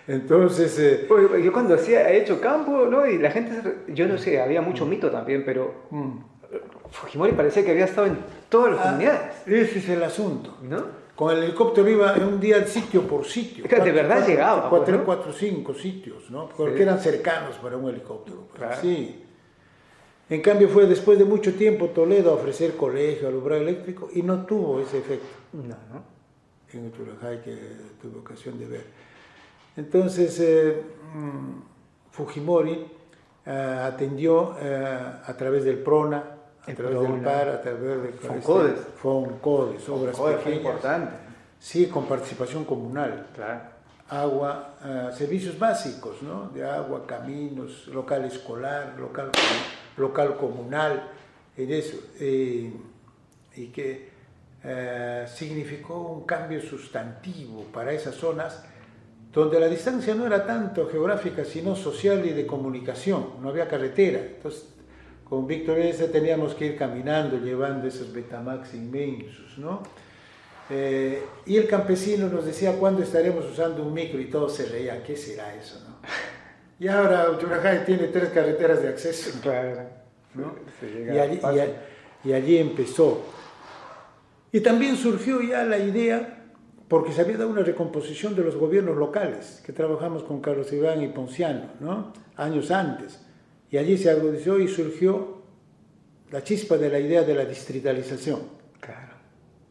Entonces, Yo cuando he hecho campo, ¿no? Y la gente, yo no sé, había mucho mito también, pero Fujimori parecía que había estado en todas las comunidades, ese es el asunto. ¿no? Con el helicóptero iba en un día sitio por sitio. De verdad llegaba. Cuatro, cinco sitios, ¿no? Porque eran cercanos para un helicóptero. Claro. Sí. En cambio fue después de mucho tiempo Toledo a ofrecer colegio, alumbrado eléctrico y no tuvo ese efecto. No. En Uchurajay, que tuve ocasión de ver. Entonces, Fujimori atendió a través del PRONA, a través del PAR, a través del FONCODES, obras pequeñas. Importante. Sí, con participación comunal. Claro. Agua, servicios básicos, ¿no? De agua, caminos, local escolar, local comunal, en eso. Y que significó un cambio sustantivo para esas zonas donde la distancia no era tanto geográfica, sino social y de comunicación, no había carretera. Entonces, con Víctor S. teníamos que ir caminando, llevando esos Betamax inmensos, ¿no? Y el campesino nos decía, ¿cuándo estaremos usando un micro? Y todos se reían, ¿qué será eso, no? Y ahora Uchurajay tiene 3 carreteras de acceso. Claro. ¿No? Y allí empezó. Y también surgió ya la idea, porque se había dado una recomposición de los gobiernos locales, que trabajamos con Carlos Iván y Ponciano, ¿no? Años antes. Y allí se agudizó y surgió la chispa de la idea de la distritalización. Claro.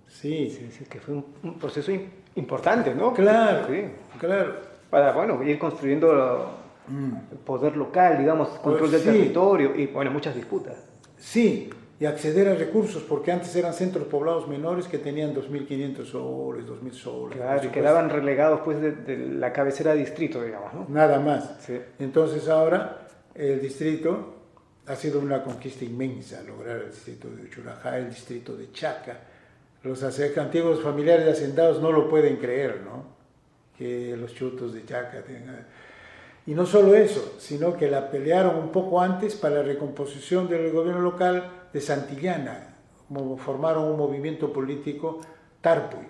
Sí, que fue un proceso importante, ¿no? Claro, sí. Claro. Para, ir construyendo el poder local, digamos, control del territorio y, muchas disputas. Sí, y acceder a recursos, porque antes eran centros poblados menores que tenían 2.500 soles, 2.000 soles. Claro, y quedaban relegados pues de la cabecera de distrito, digamos, ¿no? Nada más. Sí. Entonces ahora el distrito ha sido una conquista inmensa, lograr el distrito de Uchurajay, el distrito de Chaca. Los antiguos familiares de hacendados no lo pueden creer, ¿no? Que los chutos de Chaca tengan... Y no solo eso, sino que la pelearon un poco antes para la recomposición del gobierno local de Santillana. Formaron un movimiento político Tarpuy,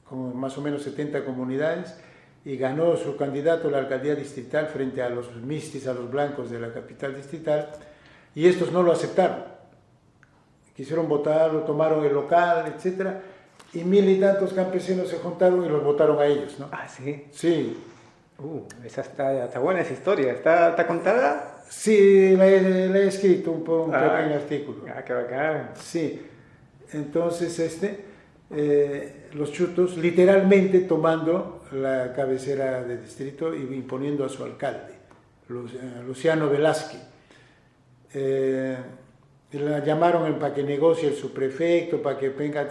con más o menos 70 comunidades, y ganó su candidato a la alcaldía distrital frente a los mistis, a los blancos de la capital distrital, y estos no lo aceptaron. Quisieron votarlo, tomaron el local, etc. Y 1.000 y tantos campesinos se juntaron y los votaron a ellos, ¿no? Ah, ¿sí? Sí. Esa está buena esa historia. ¿Está contada? Sí, la he escrito un pequeño artículo. Qué bacán. Sí. Entonces, los chutos literalmente tomando la cabecera del distrito y imponiendo a su alcalde, Luciano Velázquez. La llamaron para que negocie el subprefecto, para que venga,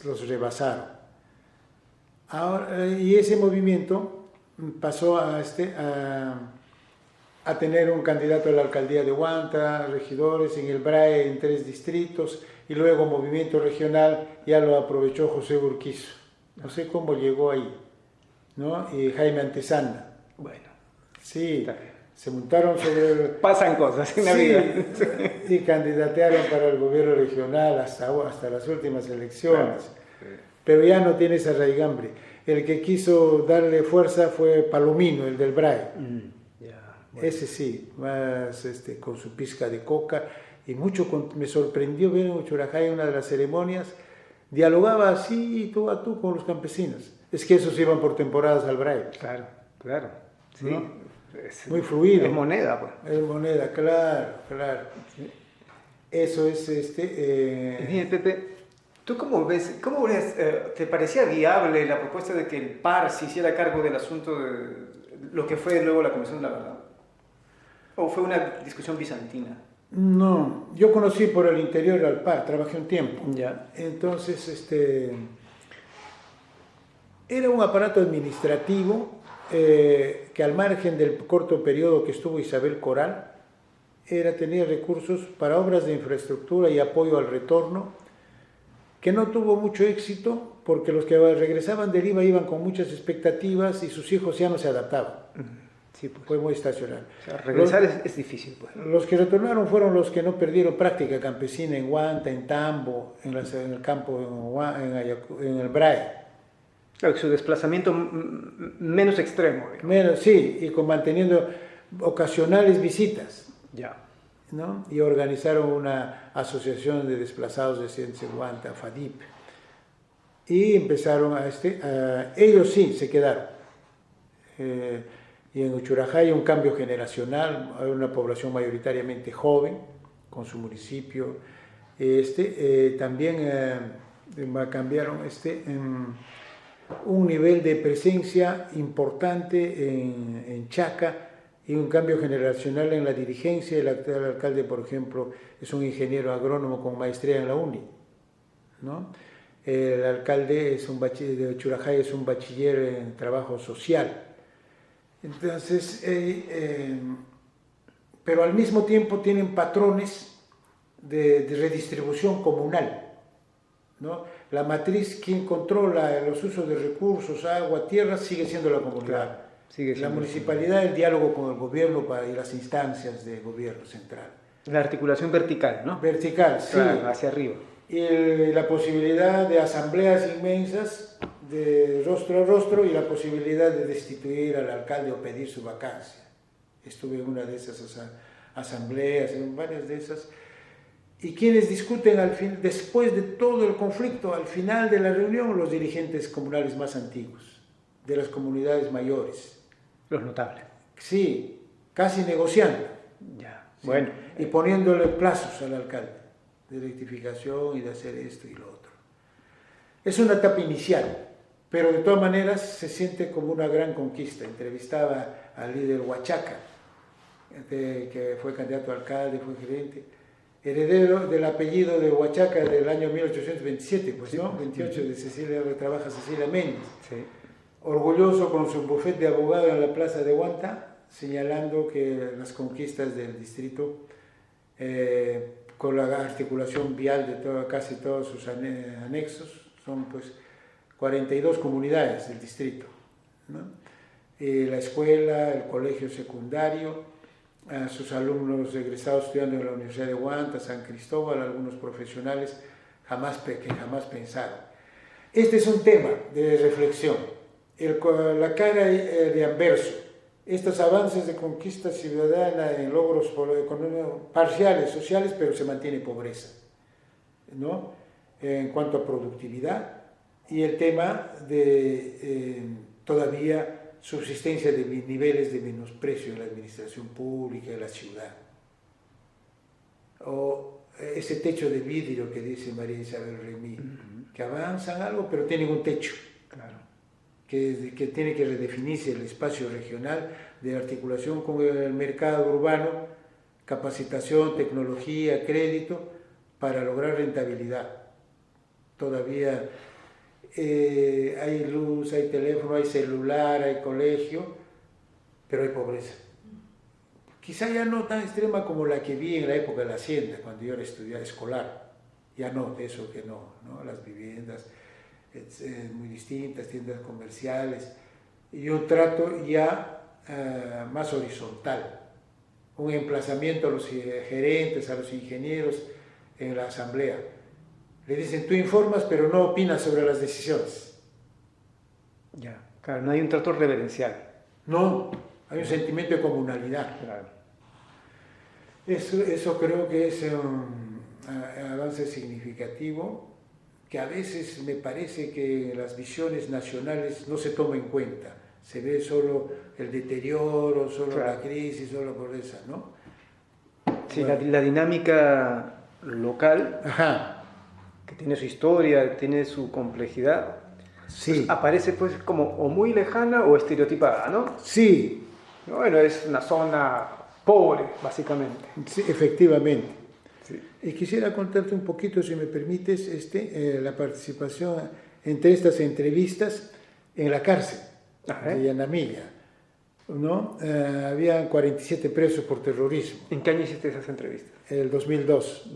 los rebasaron. Ahora, y ese movimiento pasó a tener un candidato a la alcaldía de Huanta, regidores en el BRAE en 3 distritos, y luego movimiento regional ya lo aprovechó José Urquizo. No sé cómo llegó ahí, ¿no? Y Jaime Antesana. Bueno. Sí, se montaron sobre el... Pasan cosas en la vida. Y candidatearon para el gobierno regional hasta las últimas elecciones. Claro. Pero ya no tiene esa raigambre. El que quiso darle fuerza fue Palomino, el del BRAE. Bueno. Ese sí, más con su pizca de coca. Y me sorprendió ver en Uchurajay una de las ceremonias, dialogaba así tú a tú con los campesinos. Es que esos iban por temporadas al BRAE. Claro. Sí. ¿No? Muy fluido. Es moneda, pues. Es moneda, claro. Sí. Eso es Dime, Pepe, ¿tú cómo ves, te parecía viable la propuesta de que el PAR se hiciera cargo del asunto de lo que fue luego la Comisión de la Verdad? ¿O fue una discusión bizantina? No, yo conocí por el interior al PAR, trabajé un tiempo. Ya. Entonces, era un aparato administrativo que al margen del corto periodo que estuvo Isabel Coral, tenía recursos para obras de infraestructura y apoyo al retorno, que no tuvo mucho éxito porque los que regresaban del IVA iban con muchas expectativas y sus hijos ya no se adaptaban. Sí, pues. Fue muy estacional. O sea, regresar es difícil, pues. Los que retornaron fueron los que no perdieron práctica campesina en Huanta, en Tambo, en el campo, en el BRAE. Claro, su desplazamiento menos extremo, digamos. Menos, sí, y manteniendo ocasionales visitas, Ya. ¿no? Y organizaron una asociación de desplazados de Huanta, FADIP, y empezaron ellos sí se quedaron. Y en Uchurajá hay un cambio generacional, hay una población mayoritariamente joven con su municipio. También cambiaron un nivel de presencia importante en Chaca y un cambio generacional en la dirigencia. El actual alcalde, por ejemplo, es un ingeniero agrónomo con maestría en la UNI, ¿no? El alcalde de Uchurajá es un bachiller en trabajo social. Entonces, pero al mismo tiempo tienen patrones de redistribución comunal, ¿no? La matriz, quien controla los usos de recursos, agua, tierra, sigue siendo la comunidad. Claro, sigue siendo la municipalidad, el diálogo con el gobierno y las instancias de gobierno central. La articulación vertical, ¿no? Vertical, sí. Claro, hacia arriba. Y la posibilidad de asambleas inmensas, de rostro a rostro, y la posibilidad de destituir al alcalde o pedir su vacancia. Estuve en una de esas asambleas, en varias de esas. Y quienes discuten después de todo el conflicto, al final de la reunión, los dirigentes comunales más antiguos, de las comunidades mayores. Los notables. Sí, casi negociando. Ya, Sí, bueno. Y poniéndole plazos al alcalde de rectificación y de hacer esto y lo otro. Es una etapa inicial, pero de todas maneras se siente como una gran conquista. Entrevistaba al líder Huachaca, que fue candidato a alcalde, fue gerente, heredero del apellido de Huachaca del año 1827, pues, sí, ¿no? 28 de Cecilia, trabaja Cecilia Méndez. Sí. Orgulloso con su bufete de abogado en la plaza de Huanta, señalando que las conquistas del distrito, con la articulación vial de casi todos sus anexos, son pues 42 comunidades del distrito, ¿no? La escuela, el colegio secundario, a sus alumnos egresados estudiando en la Universidad de Huanta, San Cristóbal, algunos profesionales que jamás pensaron. Este es un tema de reflexión, la cara de anverso, estos avances de conquista ciudadana en logros parciales, sociales, pero se mantiene pobreza, ¿no? En cuanto a productividad, y el tema de todavía subsistencia de niveles de menosprecio en la administración pública de la ciudad. O ese techo de vidrio que dice María Isabel Remí, que avanzan algo, pero tienen un techo. Claro. Que tiene que redefinirse el espacio regional de articulación con el mercado urbano, capacitación, tecnología, crédito, para lograr rentabilidad. Todavía hay luz, hay teléfono, hay celular, hay colegio, pero hay pobreza. Quizá ya no tan extrema como la que vi en la época de la hacienda, cuando yo era estudiante escolar. Ya no, de eso que no, las viviendas muy distintas, tiendas comerciales, y un trato ya más horizontal, un emplazamiento a los gerentes, a los ingenieros en la asamblea. Le dicen, tú informas, pero no opinas sobre las decisiones. Ya, claro, no hay un trato reverencial. No, hay un sentimiento de comunalidad. Claro. Eso creo que es un avance significativo, que a veces me parece que en las visiones nacionales no se toma en cuenta. Se ve solo el deterioro, solo claro, la crisis, solo la pobreza, ¿no? Sí, bueno, la dinámica local, ajá, que tiene su historia, tiene su complejidad, sí, pues aparece pues como o muy lejana o estereotipada, ¿no? Sí. Bueno, es una zona pobre, básicamente. Sí, efectivamente. Sí. Y quisiera contarte un poquito, si me permites, la participación entre estas entrevistas en la cárcel de Yanamilla, ¿no? Había 47 presos por terrorismo. ¿En qué año hiciste esas entrevistas? El 2002.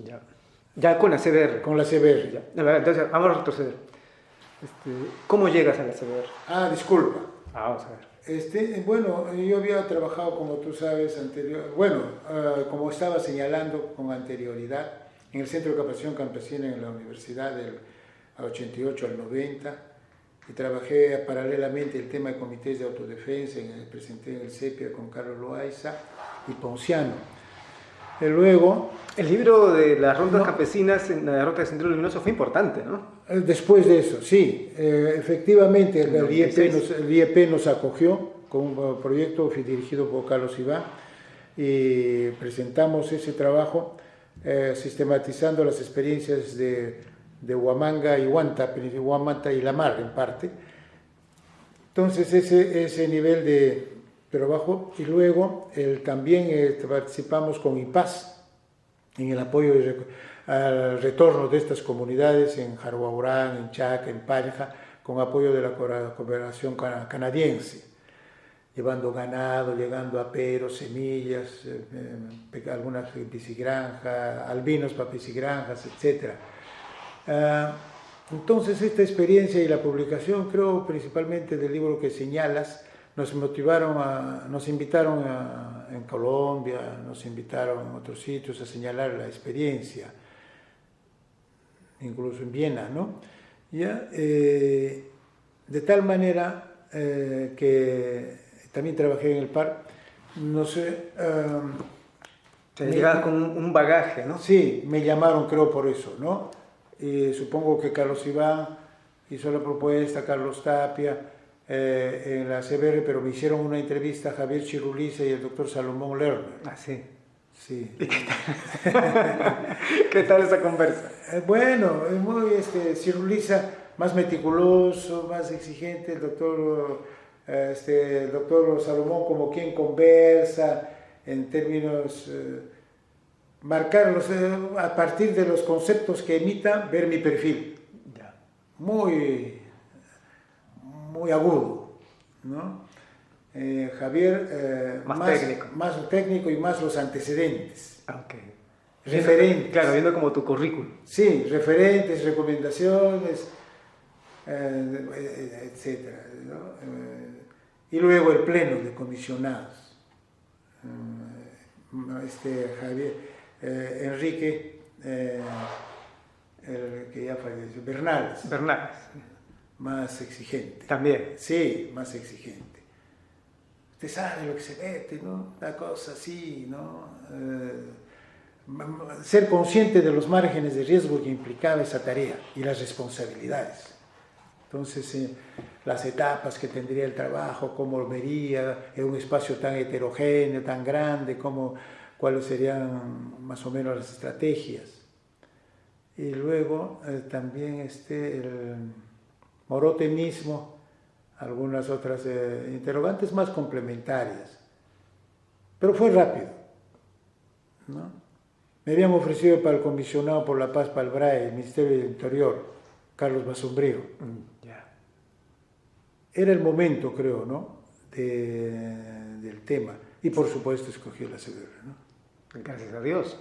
Ya con la CBR. Con la CBR. Ya. Entonces, vamos a retroceder. ¿Cómo llegas a la CBR? Disculpa. Vamos a ver. Bueno, yo había trabajado, como tú sabes, como estaba señalando con anterioridad, en el Centro de Capacitación Campesina en la Universidad del 88 al 90, y trabajé paralelamente el tema de comités de autodefensa, presenté en el CEPIA con Carlos Loaiza y Ponciano. Y luego... El libro de las rondas campesinas en la Ruta de Sendero Luminoso fue importante, ¿no? Después de eso, sí. Efectivamente, el IEP nos acogió con un proyecto dirigido por Carlos Iván y presentamos ese trabajo sistematizando las experiencias de Huamanga y Huamanta y La Mar en parte. Entonces ese nivel de trabajo, y luego también participamos con IPAS en el apoyo al retorno de estas comunidades en Jarhuaurán, en Chaca, en Pareja, con apoyo de la cooperación canadiense, llevando ganado, llegando aperos, semillas, algunas piscigranjas, albinos para piscigranjas, etc. Entonces esta experiencia y la publicación, creo principalmente del libro que señalas, nos invitaron en Colombia, nos invitaron en otros sitios a señalar la experiencia, incluso en Viena, ¿no? ¿Ya? De tal manera que también trabajé en el PAR, no sé... llegaba con un bagaje, ¿no? Sí, me llamaron creo por eso, ¿no? Supongo que Carlos Iván hizo la propuesta, Carlos Tapia, en la CBR, pero me hicieron una entrevista a Javier Chiruliza y el doctor Salomón Lerner. Ah, sí. Sí. ¿Y qué tal esa conversa? Bueno, es muy Chiruliza más meticuloso, más exigente, el doctor Salomón como quien conversa en términos marcarlos a partir de los conceptos que emita, ver mi perfil. Ya. Muy agudo, ¿no? Javier más técnico y más los antecedentes. Okay. Referentes. Claro, viendo como tu currículum. Sí, referentes, recomendaciones, etcétera, ¿no? Y luego el pleno de comisionados. Javier, Enrique, el que ya falleció, Bernales. Más exigente. También. Sí, más exigente. Usted sabe lo que se mete, ¿no? Una cosa así, ¿no? Ser consciente de los márgenes de riesgo que implicaba esa tarea y las responsabilidades. Entonces, las etapas que tendría el trabajo, cómo lo vería en un espacio tan heterogéneo, tan grande, cuáles serían más o menos las estrategias. Y luego también el Morote mismo, algunas otras interrogantes más complementarias. Pero fue rápido, ¿no? Me habían ofrecido para el comisionado por la paz para el BRAE, el Ministerio del Interior, Carlos Basombrío. Era el momento, creo, ¿no? Del tema. Y por supuesto escogí la CBR, ¿no? Gracias a Dios.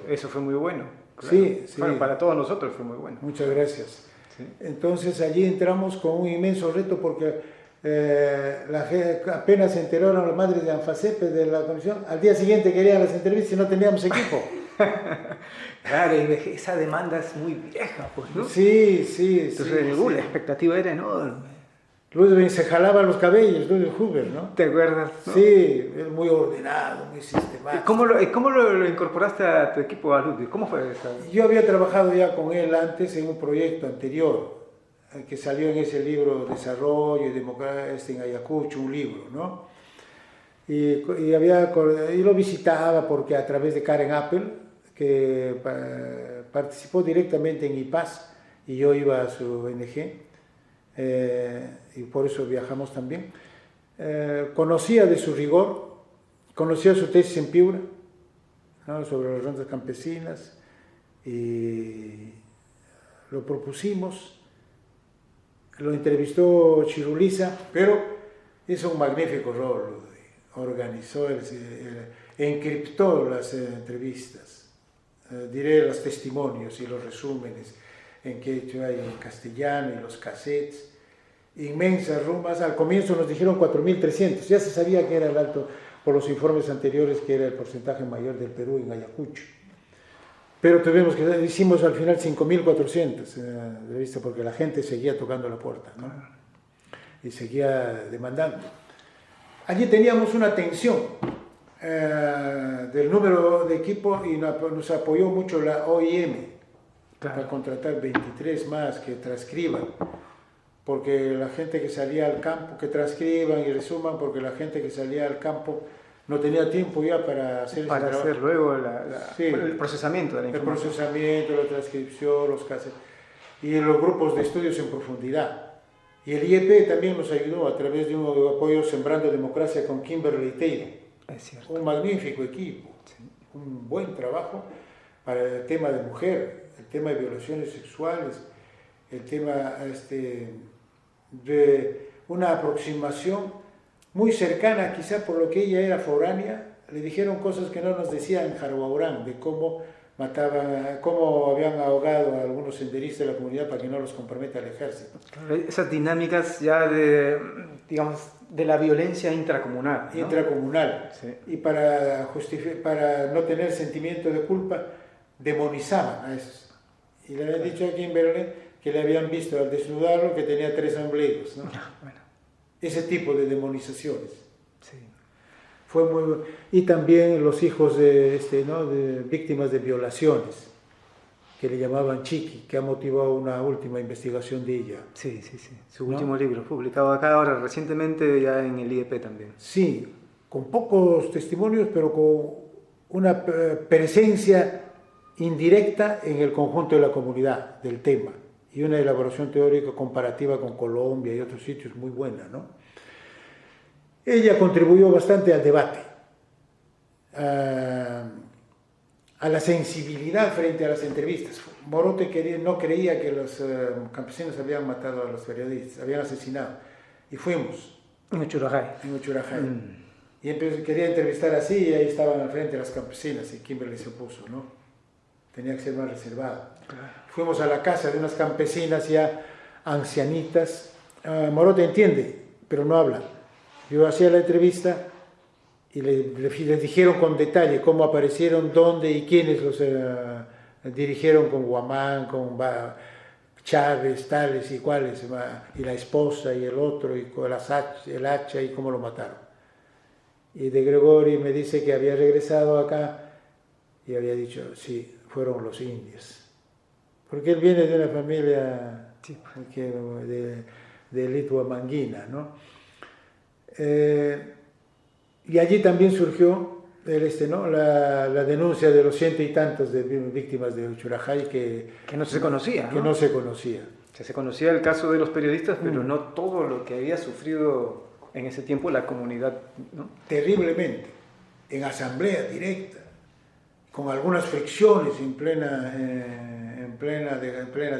Eso fue muy bueno. Claro. Sí. Bueno, para todos nosotros fue muy bueno. Muchas gracias. Sí. Entonces allí entramos con un inmenso reto porque apenas se enteraron las madres de Anfacepe de la comisión, al día siguiente querían las entrevistas y no teníamos equipo. Claro, y esa demanda es muy vieja, pues, ¿no? Sí. Entonces la expectativa era enorme. Ludwig se jalaba los cabellos, Ludwig Huber, ¿no? ¿Te acuerdas? ¿No? Sí, es muy ordenado, muy sistemático. ¿Cómo lo incorporaste a tu equipo, a Ludwig? ¿Cómo fue eso? Yo había trabajado ya con él antes en un proyecto anterior, que salió en ese libro Desarrollo y Democracia en Ayacucho, un libro, ¿no? Y lo visitaba porque a través de Karen Appel, que participó directamente en IPAS, y yo iba a su ONG, y por eso viajamos también. Conocía de su rigor, conocía su tesis en Piura, ¿no? Sobre las rondas campesinas, y lo propusimos, lo entrevistó Chiruliza, pero hizo un magnífico rol, organizó, encriptó las entrevistas, diré los testimonios y los resúmenes en quechua y en castellano y los cassettes, inmensas rumbas. Al comienzo nos dijeron 4.300, ya se sabía que era el alto por los informes anteriores, que era el porcentaje mayor del Perú en Ayacucho. Pero hicimos al final 5.400 de vista porque la gente seguía tocando la puerta, ¿no? Y seguía demandando. Allí teníamos una tensión del número de equipo y nos apoyó mucho la OIM para contratar 23 más que transcriban, porque la gente que salía al campo, que transcriban y resuman, porque la gente que salía al campo no tenía tiempo ya para hacer para ese hacer luego el procesamiento de la el información. procesamiento, la transcripción, los casos, y los grupos de estudios en profundidad. Y el IEP también nos ayudó a través de un apoyo Sembrando Democracia con Kimberly Taylor. Es cierto. Un magnífico equipo, sí. Un buen trabajo para el tema de mujer, el tema de violaciones sexuales, el tema de una aproximación muy cercana, quizá por lo que ella era foránea. Le dijeron cosas que no nos decían en Jarhuaurán, de cómo mataban, cómo habían ahogado a algunos senderistas de la comunidad para que no los comprometa el ejército. Esas dinámicas ya de, digamos, de la violencia intracomunal, ¿no? Intracomunal. Sí. Y para no tener sentimiento de culpa, demonizaban a esos. Y le habían dicho aquí en Berlín que le habían visto al desnudarlo que tenía 3 ombligos, ¿no? Bueno. Ese tipo de demonizaciones. Sí. Fue muy... Y también los hijos de víctimas de violaciones, que le llamaban Chiqui, que ha motivado una última investigación de ella. Sí. Su último libro, publicado acá ahora recientemente ya en el IEP también. Sí, con pocos testimonios, pero con una presencia indirecta en el conjunto de la comunidad del tema. Y una elaboración teórica comparativa con Colombia y otros sitios muy buena, ¿no? Ella contribuyó bastante al debate, a la sensibilidad frente a las entrevistas. Morote no creía que los campesinos habían matado a los periodistas, habían asesinado. Y fuimos. En Uchurajay. Y quería entrevistar así, y ahí estaban al frente las campesinas, y Kimberly se opuso, ¿no? Tenía que ser más reservado. Claro. Fuimos a la casa de unas campesinas ya ancianitas. Morote entiende, pero no habla. Yo hacía la entrevista y les dijeron con detalle cómo aparecieron, dónde y quiénes los dirigieron con Guamán, con Chávez, tales y cuales, y la esposa y el otro, y con el hacha y cómo lo mataron. Y de Gregori me dice que había regresado acá y había dicho, sí, fueron los indios. Porque él viene de una familia de Lituamanguina, ¿no? Y allí también surgió la denuncia de los 100 y tantos de víctimas de Uchurajay que no se conocía. Que no se conocía. Se conocía el caso de los periodistas, pero no todo lo que había sufrido en ese tiempo la comunidad, ¿no? Terriblemente, en asamblea directa, con algunas fricciones en plenas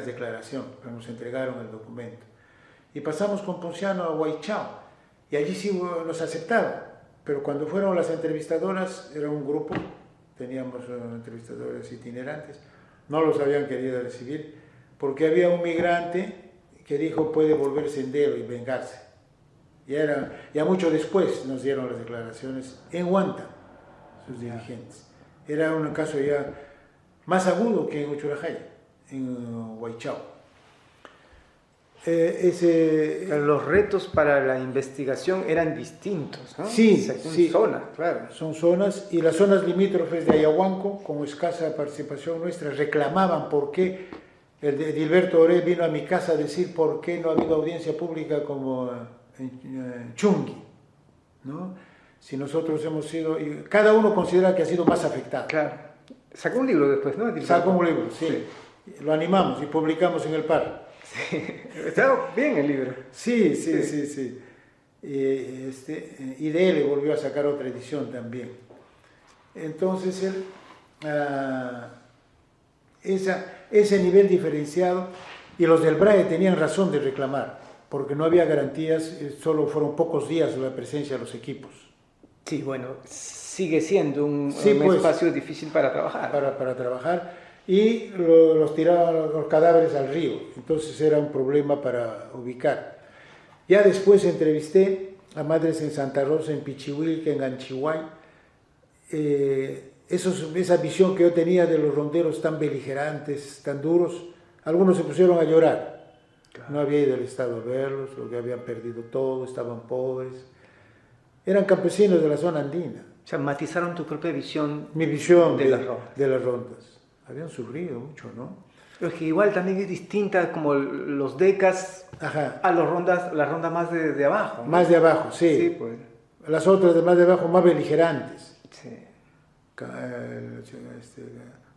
declaraciones, que nos entregaron el documento. Y pasamos con Ponciano a Huaychao, y allí sí nos aceptaron, pero cuando fueron las entrevistadoras, era un grupo, teníamos entrevistadores itinerantes, no los habían querido recibir, porque había un migrante que dijo puede volver sendero y vengarse. Ya mucho después nos dieron las declaraciones en Huanta, sus dirigentes. Era un caso ya más agudo que en Uchurajay, en Huaychao. Los retos para la investigación eran distintos, ¿no? Sí, según zonas, claro. Son zonas, y las zonas limítrofes de Ayahuanco, con escasa participación nuestra, reclamaban por qué Edilberto Oré vino a mi casa a decir por qué no ha habido audiencia pública como en Chungui, ¿no? Si nosotros hemos sido, y cada uno considera que ha sido más afectado. Claro. Sacó un libro después, ¿no? Sacó un libro, sí. Lo animamos y publicamos en el Par. Sí. Está bien el libro. Sí. Y de él volvió a sacar otra edición también. Entonces, ese nivel diferenciado, y los del BRAE tenían razón de reclamar, porque no había garantías, solo fueron pocos días la presencia de los equipos. Sí, bueno, sigue siendo un espacio difícil para trabajar. Para trabajar, y los tiraban los cadáveres al río, entonces era un problema para ubicar. Ya después entrevisté a madres en Santa Rosa, en Pichihuilca, en Anchihuay, esa visión que yo tenía de los ronderos tan beligerantes, tan duros, algunos se pusieron a llorar. Claro. No había ido al Estado a verlos, porque habían perdido todo, estaban pobres. Eran campesinos de la zona andina. O sea, matizaron tu propia visión. Mi visión de las rondas. Habían sufrido mucho, ¿no? Pero es que igual también es distinta como los decas a las rondas más de abajo, ¿no? Más de abajo, sí. Sí, pues. Las otras de más de abajo, más beligerantes. Sí.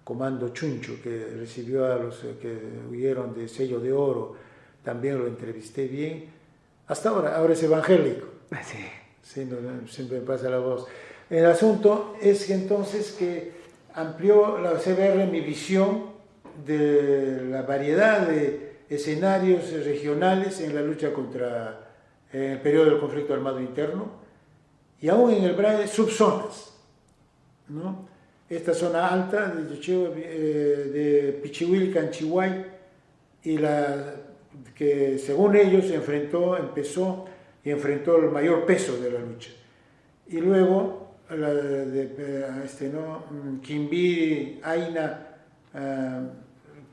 Comando Chuncho, que recibió a los que huyeron de Sello de Oro, también lo entrevisté bien. Hasta ahora es evangélico. Sí. Sí, no, siempre me pasa la voz. El asunto es que entonces que amplió la CBR mi visión de la variedad de escenarios regionales en la lucha contra el periodo del conflicto armado interno, y aún en el BRAE subzonas, ¿no? Esta zona alta de Pichihuilca, en Chihuahua, y que según ellos empezó y enfrentó el mayor peso de la lucha. Y luego la de Quimbiri, Aina,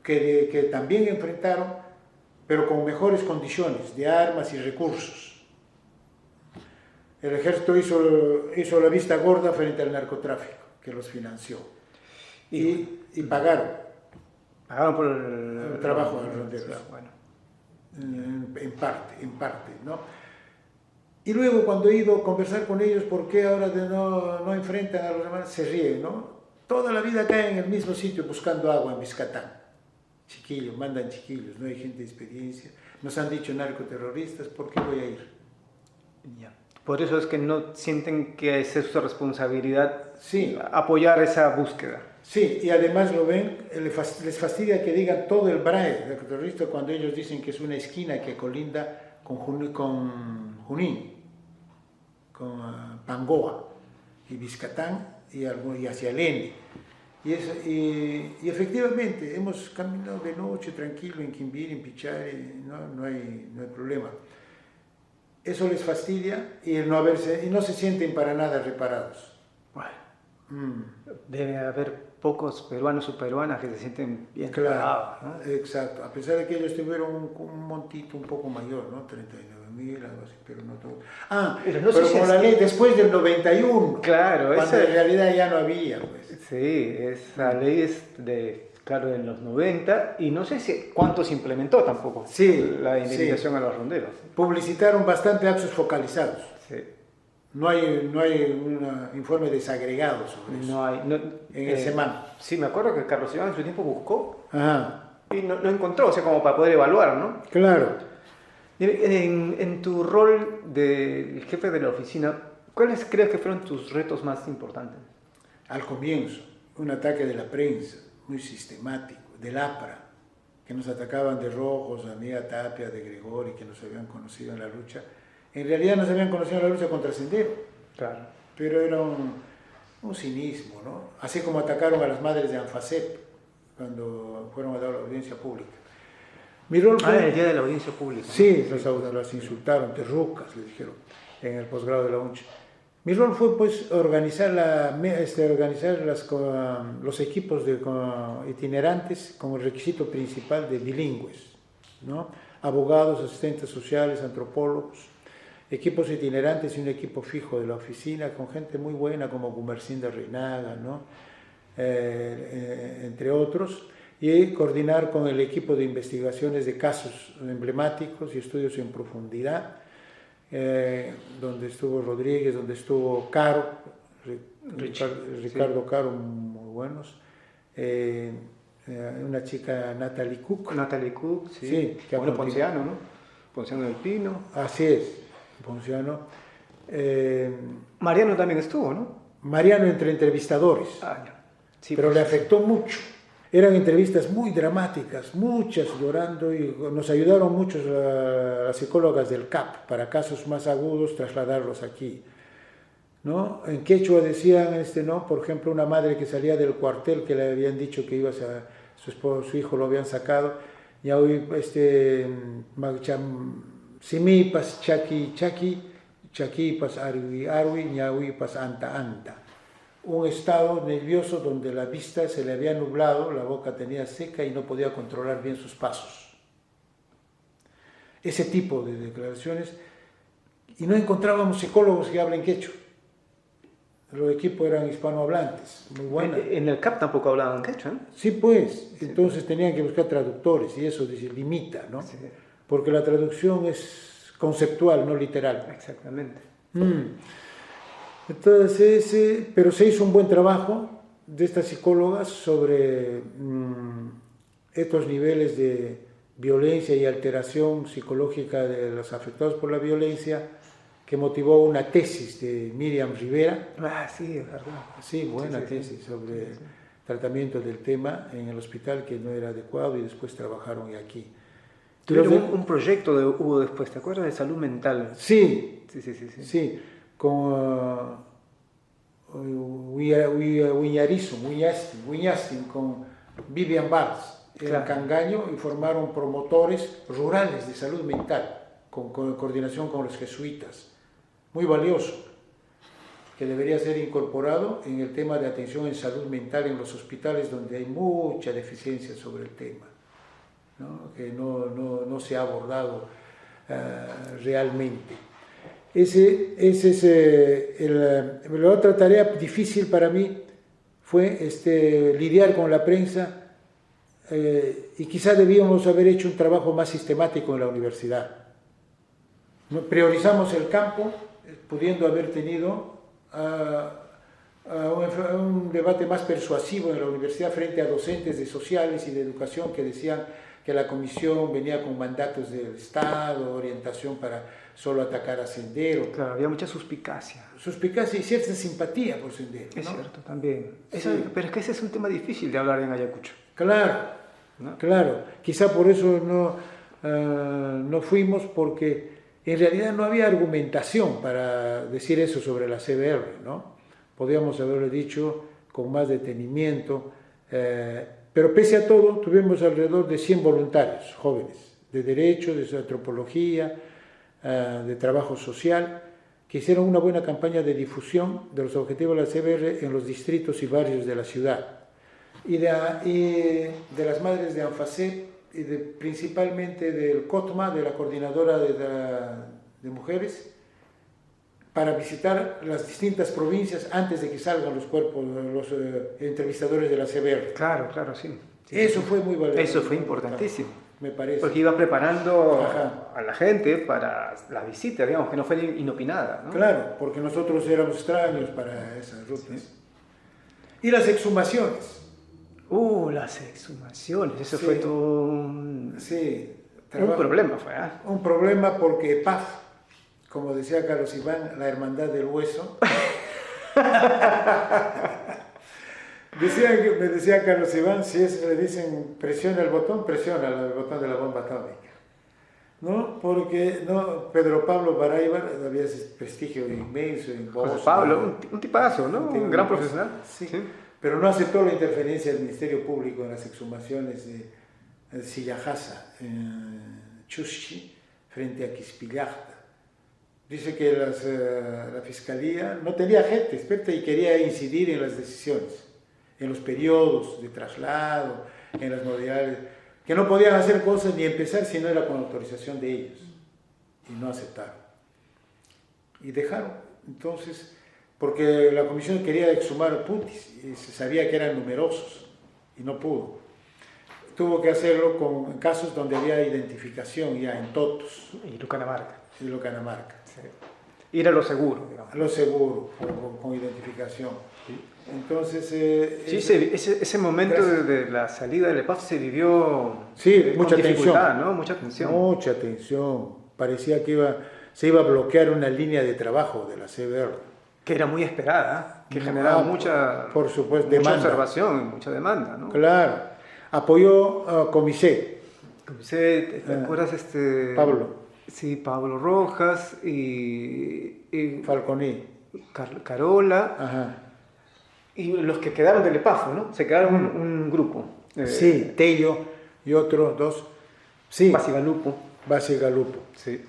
que también enfrentaron, pero con mejores condiciones de armas y recursos. El ejército hizo la vista gorda frente al narcotráfico, que los financió. Y pagaron. Pagaron por el trabajo de los ronderos. Bueno. En parte, ¿no? Y luego cuando he ido a conversar con ellos, ¿por qué ahora no enfrentan a los demás? Se ríen, ¿no? Toda la vida caen en el mismo sitio buscando agua en Vizcatán. Chiquillos, mandan chiquillos, no hay gente de experiencia. Nos han dicho narcoterroristas, ¿por qué voy a ir? Ya. Por eso es que no sienten que es su responsabilidad sí. apoyar esa búsqueda. Sí, y además lo ven, les fastidia que digan todo el BRAE narcoterrorista cuando ellos dicen que es una esquina que colinda con Junín, con Pangoa y Vizcatán y hacia el Ene. Y efectivamente hemos caminado de noche tranquilo en Quimbiri, en Pichare, no hay problema. Eso les fastidia y no se sienten para nada reparados. Bueno, debe haber pocos peruanos o peruanas que se sienten bien reparados, ¿no? Exacto, a pesar de que ellos tuvieron un montito un poco mayor, ¿no? 39.000, algo así, pero no todo. Pero con la ley después del 91, claro, cuando en realidad ya no había. Pues. Sí, esa ley es claro, en los 90, y no sé cuánto se implementó tampoco la indemnización a los ronderos. Publicitaron bastante actos focalizados. Sí. No hay un informe desagregado sobre eso. En el SEMAN. Sí, me acuerdo que Carlos Iván en su tiempo buscó. Ajá. Y no encontró, o sea, como para poder evaluar, ¿no? Claro. En tu rol de jefe de la oficina, ¿cuáles crees que fueron tus retos más importantes? Al comienzo, un ataque de la prensa, muy sistemático, del APRA, que nos atacaban de rojos, a mí, a Tapia, de Gregori, que nos habían conocido en la lucha. En realidad nos habían conocido en la lucha contra Sendero. Claro. Pero era un cinismo, ¿no? Así como atacaron a las madres de Anfasep cuando fueron a dar la audiencia pública. Mi rol fue... el día de la audiencia pública. Sí, las insultaron, terrucas, le dijeron, en el posgrado de la UNCH. Mi rol fue, pues, organizar los equipos itinerantes como requisito principal de bilingües, ¿no? Abogados, asistentes sociales, antropólogos, equipos itinerantes y un equipo fijo de la oficina con gente muy buena como Gumercinda Reinaga, ¿no? Entre otros, y coordinar con el equipo de investigaciones de casos emblemáticos y estudios en profundidad, donde estuvo Rodríguez, donde estuvo Caro, Ricardo Caro, muy buenos, una chica Natalie Cook. Natalie Cook, sí. Sí, que bueno, Ponciano, ¿no? Ponciano del Pino. Así es, Ponciano. Mariano también estuvo, ¿no? Mariano entre entrevistadores, sí, pero le afectó mucho. Eran entrevistas muy dramáticas, muchas llorando, y nos ayudaron mucho las psicólogas del CAP para casos más agudos trasladarlos aquí, ¿no? En quechua decían, ¿no? Por ejemplo, una madre que salía del cuartel que le habían dicho que su esposo, su hijo lo habían sacado, y hoy simipas chaki, chaquipas arwi, ñawipas anta. un estado nervioso donde la vista se le había nublado, la boca tenía seca y no podía controlar bien sus pasos. Ese tipo de declaraciones. Y no encontrábamos psicólogos que hablen quechua. Los equipos eran hispanohablantes, muy buenos. En el CAP tampoco hablaban quechua, ¿no? Sí, pues. Entonces tenían que buscar traductores y eso limita, ¿no? Sí. Porque la traducción es conceptual, no literal. Exactamente. Entonces, pero se hizo un buen trabajo de estas psicólogas sobre estos niveles de violencia y alteración psicológica de los afectados por la violencia, que motivó una tesis de Miriam Rivera. Ah, sí, es verdad. Sí, buena tesis sobre tratamiento del tema en el hospital que no era adecuado y después trabajaron aquí. Tuvieron un proyecto hubo después, ¿te acuerdas? De salud mental. Sí, sí. Con Wiñastin, con Vivian Barnes en Cangaño, y formaron promotores rurales de salud mental, con coordinación con los jesuitas. Muy valioso, que debería ser incorporado en el tema de atención en salud mental en los hospitales donde hay mucha deficiencia sobre el tema, ¿no? Que no se ha abordado realmente. La otra tarea difícil para mí fue lidiar con la prensa, y quizá debíamos haber hecho un trabajo más sistemático en la universidad. Priorizamos el campo, pudiendo haber tenido un debate más persuasivo en la universidad frente a docentes de sociales y de educación que decían que la comisión venía con mandatos del Estado, orientación para solo atacar a Sendero. Claro, había mucha suspicacia. Suspicacia y cierta simpatía por Sendero, ¿no? Es cierto, también. Sí. Pero es que ese es un tema difícil de hablar en Ayacucho. Claro, ¿no? Claro. Quizá por eso no fuimos, porque en realidad no había argumentación para decir eso sobre la CBR, ¿no? Podíamos haberlo dicho con más detenimiento, pero pese a todo tuvimos alrededor de 100 voluntarios jóvenes, de derecho, de antropología, de trabajo social, que hicieron una buena campaña de difusión de los objetivos de la CBR en los distritos y barrios de la ciudad. Y de las madres de ANFACEP, y principalmente del COTMA, de la coordinadora de mujeres, para visitar las distintas provincias antes de que salgan los cuerpos, los entrevistadores de la CBR. Claro, sí. Eso fue muy valioso. Eso fue importantísimo. Me parece. Porque iba preparando a la gente para la visita, digamos, que no fue inopinada, ¿no? Claro, porque nosotros éramos extraños para esas rutas. Sí. Y las exhumaciones. Las exhumaciones, eso fue todo un problema. Un problema porque PAF, como decía Carlos Iván, la hermandad del hueso. Me decía Carlos Iván, si le dicen presiona el botón de la bomba atómica. ¿No? Porque Pedro Pablo Baraybar había ese prestigio inmenso en voz. José Pablo, un tipazo, ¿no? Un gran profesional. Sí. Pero no aceptó la interferencia del Ministerio Público en las exhumaciones de Sillajasa, en Chuschi, frente a Quispillajta. Dice que la Fiscalía no tenía gente experta y quería incidir en las decisiones, en los periodos de traslado, en las modalidades, que no podían hacer cosas ni empezar si no era con autorización de ellos. Y no aceptaron. Y dejaron. Entonces, porque la comisión quería exhumar putis y se sabía que eran numerosos y no pudo. Tuvo que hacerlo en casos donde había identificación ya en Totos. Y Lucanamarca. Sí. Ir a lo seguro, digamos. A lo seguro, con identificación. Sí. Entonces... ese momento de la salida del EPAF se vivió mucha tensión, ¿no? Mucha tensión. Mucha tensión. Parecía que se iba a bloquear una línea de trabajo de la CBR. Que era muy esperada, que generaba mucha observación, mucha demanda, ¿no? Claro. Apoyó Comité. ¿Te acuerdas? Pablo. Sí, Pablo Rojas y Falconi. Carola. Ajá. Y los que quedaron del EPAFO, ¿no? Se quedaron un grupo. Sí, Tello y otros dos. Sí. Basigalupo. Sí.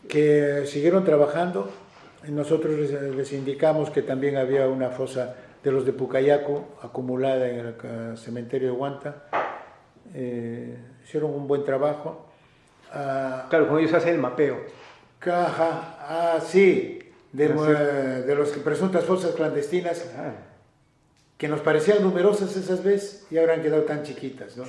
Que siguieron trabajando Nosotros les indicamos que también había una fosa de los de Pucayaco acumulada en el cementerio de Huanta. Hicieron un buen trabajo. Claro, con ellos se hace el mapeo. Sí, de las presuntas fosas clandestinas, que nos parecían numerosas esas veces y ahora han quedado tan chiquitas, ¿no?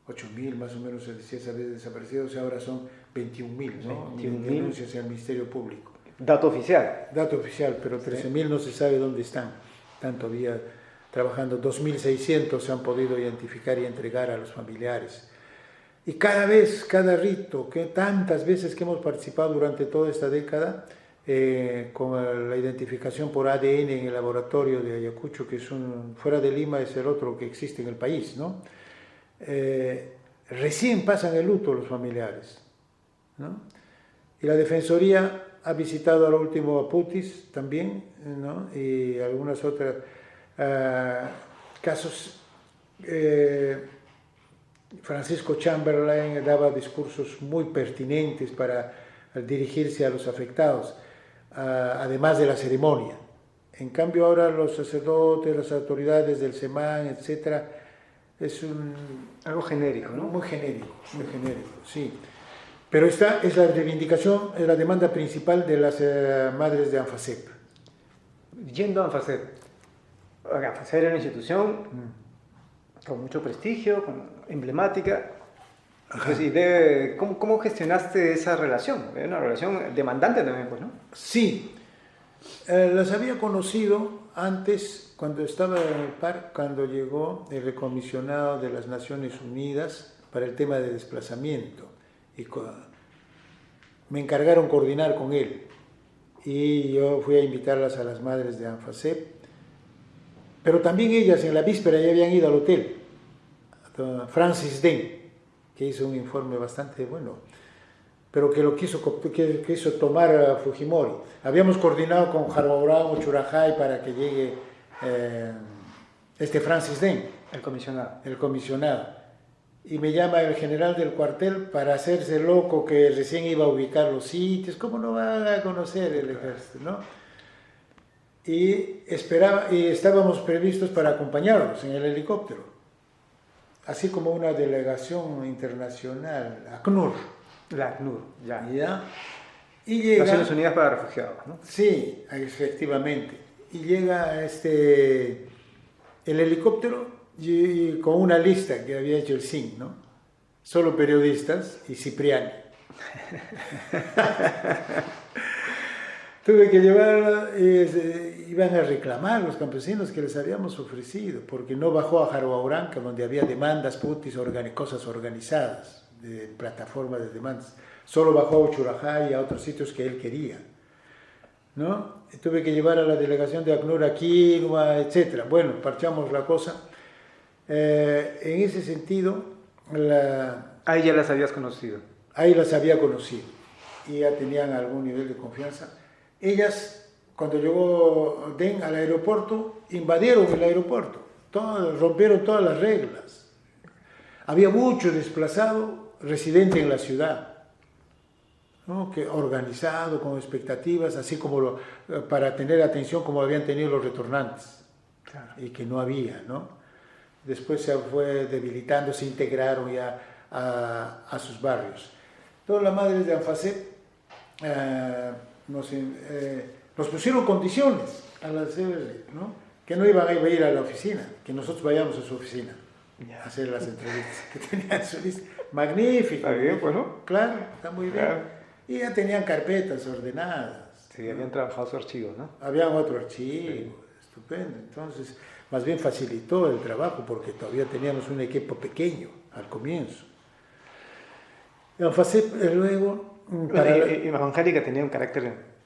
8.000 más o menos se decía esa vez desaparecidos y ahora son 21.000, ¿no? 21.000 denuncias al Ministerio Público. Dato oficial. Dato oficial, pero 13.000 no se sabe dónde están. Están todavía trabajando. 2.600 se han podido identificar y entregar a los familiares. Y cada vez, cada rito, que tantas veces que hemos participado durante toda esta década, con la identificación por ADN en el laboratorio de Ayacucho, que es fuera de Lima es el otro que existe en el país, ¿no? Recién pasan el luto los familiares, ¿no? Y la Defensoría ha visitado al último a Putis también, ¿no? Y algunos otros casos. Francisco Chamberlain daba discursos muy pertinentes para dirigirse a los afectados, además de la ceremonia. En cambio ahora los sacerdotes, las autoridades del SEMAN, etcétera, es algo genérico, ¿no? Muy genérico, sí. Pero esta es la reivindicación, es la demanda principal de las madres de ANFACEP. Yendo a ANFACEP. ANFACEP era una institución con mucho prestigio, emblemática. Pues, ¿cómo gestionaste esa relación? Era una relación demandante también, pues, ¿no? Sí. Las había conocido antes, cuando estaba en el PAR, cuando llegó el comisionado de las Naciones Unidas para el tema de desplazamiento. Y me encargaron coordinar con él. Y yo fui a invitarlas a las madres de ANFACEP. Pero también ellas en la víspera ya habían ido al hotel. Francis Den, que hizo un informe bastante bueno, pero que lo quiso tomar a Fujimori. Habíamos coordinado con Jarbobrán Churajay para que llegue Francis Den. El comisionado. Y me llama el general del cuartel para hacerse loco que recién iba a ubicar los sitios. ¿Cómo no van a conocer el ejército, no? Y estábamos previstos para acompañarlos en el helicóptero, así como una delegación internacional, ACNUR. La ACNUR, ya. ¿Ya? Y llega, Naciones Unidas para Refugiados, ¿no? Sí, efectivamente. Y llega el helicóptero con una lista que había hecho el CIN, ¿no? Solo periodistas y Cipriani. Tuve que llevarla, iban a reclamar los campesinos que les habíamos ofrecido, porque no bajó a Jarhuauranca, donde había demandas, putis, cosas organizadas, de plataformas de demandas. Solo bajó a Uchurajay y a otros sitios que él quería, ¿no? Y tuve que llevar a la delegación de ACNUR a Quinoa, etc. Bueno, parchamos la cosa. En ese sentido, ahí ya las habías conocido. Ahí las había conocido y ya tenían algún nivel de confianza. Ellas, cuando llegó Den al aeropuerto, invadieron el aeropuerto, rompieron todas las reglas. Había mucho desplazado residente en la ciudad, ¿no? Que organizado, con expectativas, así como para tener atención como habían tenido los retornantes, claro. Y que no había, ¿no? Después se fue debilitando, se integraron ya a sus barrios. Todas las madres de ANFACEP nos pusieron condiciones a la CBR, ¿no? Que no iban a ir a la oficina, que nosotros vayamos a su oficina a hacer las entrevistas, que tenían su lista. Magnífico. Está bien, pues, ¿no? Claro, está muy bien. Claro. Y ya tenían carpetas ordenadas. Sí, habían trabajado su archivo, ¿no? Habían otro archivo, estupendo. Entonces, más bien facilitó el trabajo porque todavía teníamos un equipo pequeño al comienzo. ANFACEP luego... Y Evangélica tenía un carácter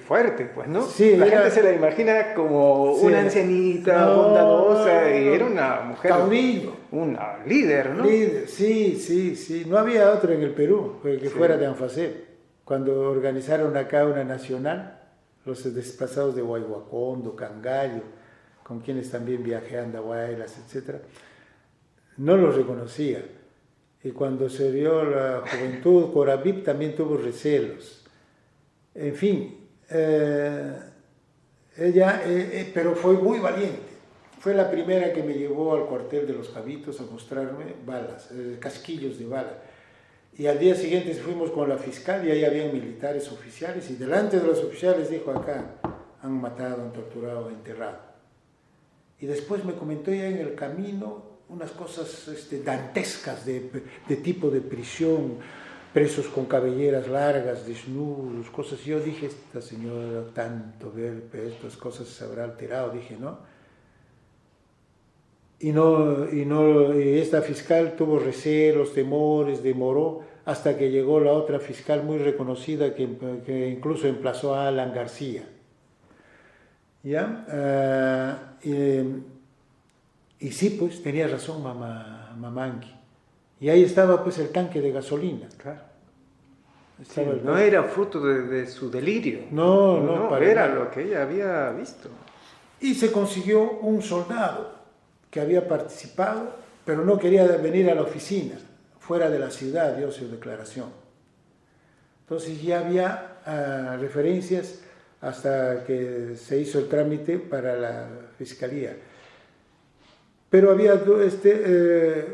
fuerte, pues, ¿no? Sí, la gente se la imagina como una ancianita, bondadosa, y era una mujer... Caudillo. Una líder, ¿no? Líder, sí. No había otro en el Perú que fuera de ANFACEP. Cuando organizaron acá una nacional, los desplazados de Huayhuacondo, Cangallo, con quienes también viajé a Andahuaylas, etc., no los reconocía. Y cuando se vio la juventud, Coravip también tuvo recelos. En fin, pero fue muy valiente. Fue la primera que me llevó al cuartel de los Javitos a mostrarme balas, casquillos de bala. Y al día siguiente fuimos con la fiscal y ahí habían militares oficiales y delante de los oficiales dijo: acá han matado, han torturado, han enterrado. Y después me comentó ya en el camino unas cosas dantescas de tipo de prisión, presos con cabelleras largas, desnudos, cosas. Yo dije: esta señora tanto ver estas cosas se habrá alterado, dije, ¿no? Y esta fiscal tuvo recelos, temores, demoró hasta que llegó la otra fiscal muy reconocida que incluso emplazó a Alan García. ¿Ya? Y sí, pues tenía razón Mamanqui. Y ahí estaba pues el tanque de gasolina. Claro. Sí, no era fruto de su delirio. No, era lo que ella había visto. Y se consiguió un soldado que había participado, pero no quería venir a la oficina, fuera de la ciudad, dio su declaración. Entonces ya había referencias hasta que se hizo el trámite para la fiscalía. Pero había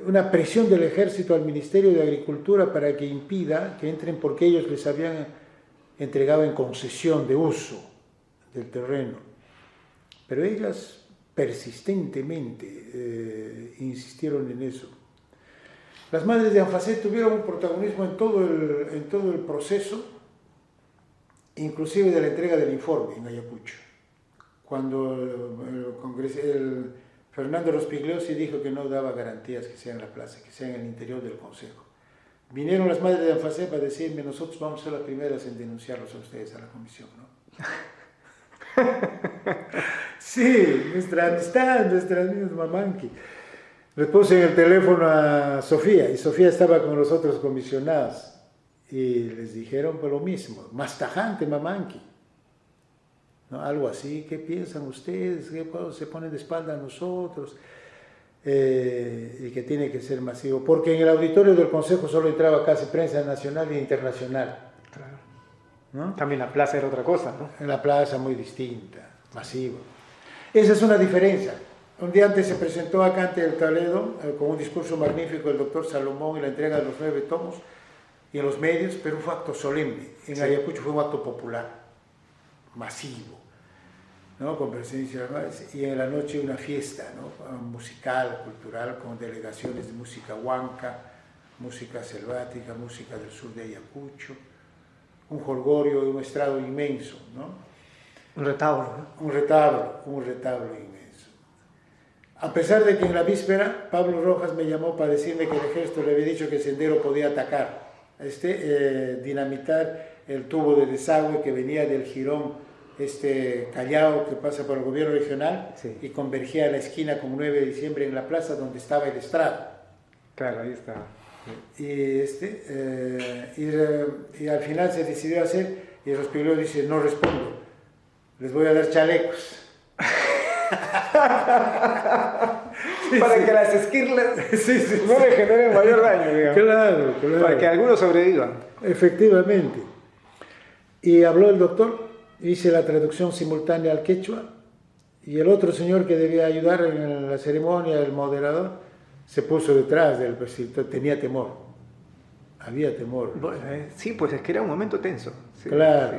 una presión del ejército al Ministerio de Agricultura para que impida que entren, porque ellos les habían entregado en concesión de uso del terreno. Pero ellas persistentemente insistieron en eso. Las madres de Anfacet tuvieron un protagonismo en todo el proceso, inclusive de la entrega del informe en Ayacucho, cuando el Fernando Rospigliosi dijo que no daba garantías que sea en la plaza, que sea en el interior del consejo. Vinieron las madres de Anfacet a decirme: nosotros vamos a ser las primeras en denunciarlos a ustedes a la comisión, ¿no? Sí, nuestra amistad, nuestra Mamanqui. Le puse en el teléfono a Sofía y Sofía estaba con los otros comisionados y les dijeron pues lo mismo, más tajante Mamanqui, ¿no? Algo así: ¿qué piensan ustedes? ¿Qué se ponen de espalda a nosotros? Y que tiene que ser masivo, porque en el auditorio del Consejo solo entraba casi prensa nacional e internacional. Claro. ¿No? También la plaza era otra cosa, ¿no? En la plaza muy distinta, masivo. Esa es una diferencia. Un día antes se presentó acá ante el Toledo con un discurso magnífico el doctor Salomón y la entrega de los 9 tomos y en los medios, pero fue un acto solemne. En Ayacucho fue un acto popular, masivo, ¿no? Con presencia, y en la noche una fiesta, ¿no? Musical, cultural, con delegaciones de música huanca, música selvática, música del sur de Ayacucho, un jolgorio y un estrado inmenso, ¿no? Un retablo, ¿no? Un retablo inmenso. A pesar de que en la víspera Pablo Rojas me llamó para decirme que el ejército le había dicho que Sendero podía atacar, dinamitar el tubo de desagüe que venía del jirón Callao, que pasa por el gobierno regional, sí, y convergía a la esquina con 9 de diciembre en la plaza donde estaba el estrado. Claro, ahí está. Y al final se decidió hacer, y Rospigliosi dice: no respondo, les voy a dar chalecos. Para que las esquirlas no le generen mayor daño, digamos. Claro. Para que algunos sobrevivan. Efectivamente. Y habló el doctor, hice la traducción simultánea al quechua, y el otro señor que debía ayudar en la ceremonia, el moderador, se puso detrás del presidente, tenía temor. Había temor. Bueno, sí, pues es que era un momento tenso. Sí, claro.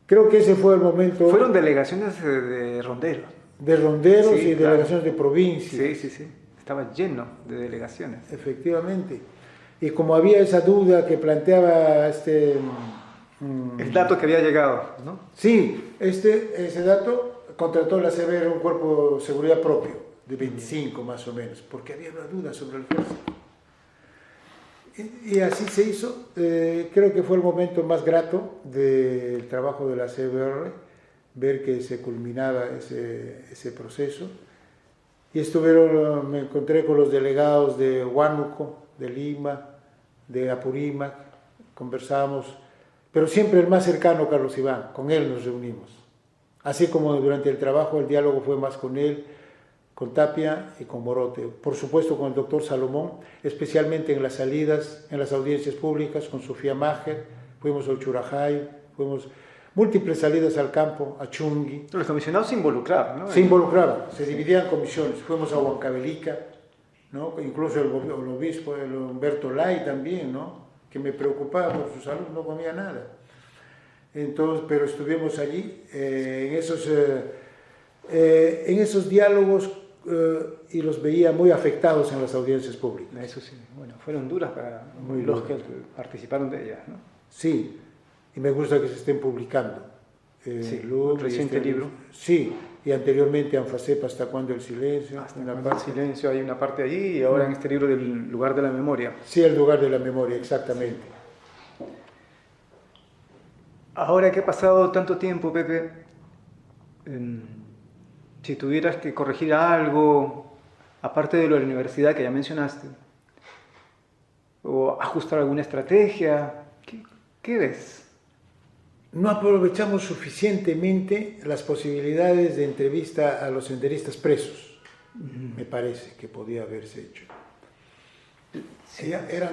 Creo que ese fue el momento. Fueron delegaciones de ronderos. De ronderos, sí, y claro, delegaciones de provincias. Sí. Estaba lleno de delegaciones. Efectivamente. Y como había esa duda que planteaba el dato que había llegado, ¿no? Sí, ese dato contrató la CBR un cuerpo de seguridad propio, de 25 más o menos, porque había una duda sobre el ejército. Y así se hizo. Creo que fue el momento más grato del trabajo de la CBR, ver que se culminaba ese proceso. Y me encontré con los delegados de Huánuco, de Lima, de Apurímac, conversamos, pero siempre el más cercano, Carlos Iván, con él nos reunimos. Así como durante el trabajo el diálogo fue más con él, con Tapia y con Morote. Por supuesto con el doctor Salomón, especialmente en las salidas, en las audiencias públicas, con Sofía Maher, fuimos a Uchurajay, fuimos múltiples salidas al campo, a Chungui. Los comisionados se involucraban, ¿no? Se involucraban, se dividían comisiones. Fuimos a Huancavelica, ¿no? Incluso el obispo, el Humberto Lai también, ¿no? Que me preocupaba por su salud, no comía nada. Entonces, pero estuvimos allí en esos diálogos y los veía muy afectados en las audiencias públicas. Eso sí, bueno, fueron duras para Muy los duras. que participaron de ellas, ¿no? Sí, y me gusta que se estén publicando. Sí, Luz, un reciente libro. Sí, y anteriormente Anfacep, ¿Hasta cuándo el silencio? Hasta Una cuando el parte. silencio hay una parte allí y ahora en este libro del lugar de la memoria. Sí, el lugar de la memoria, exactamente. Ahora que ha pasado tanto tiempo, Pepe, si tuvieras que corregir algo, aparte de lo de la universidad que ya mencionaste, o ajustar alguna estrategia, ¿qué ves? No aprovechamos suficientemente las posibilidades de entrevista a los senderistas presos. Me parece que podía haberse hecho. Sí, eran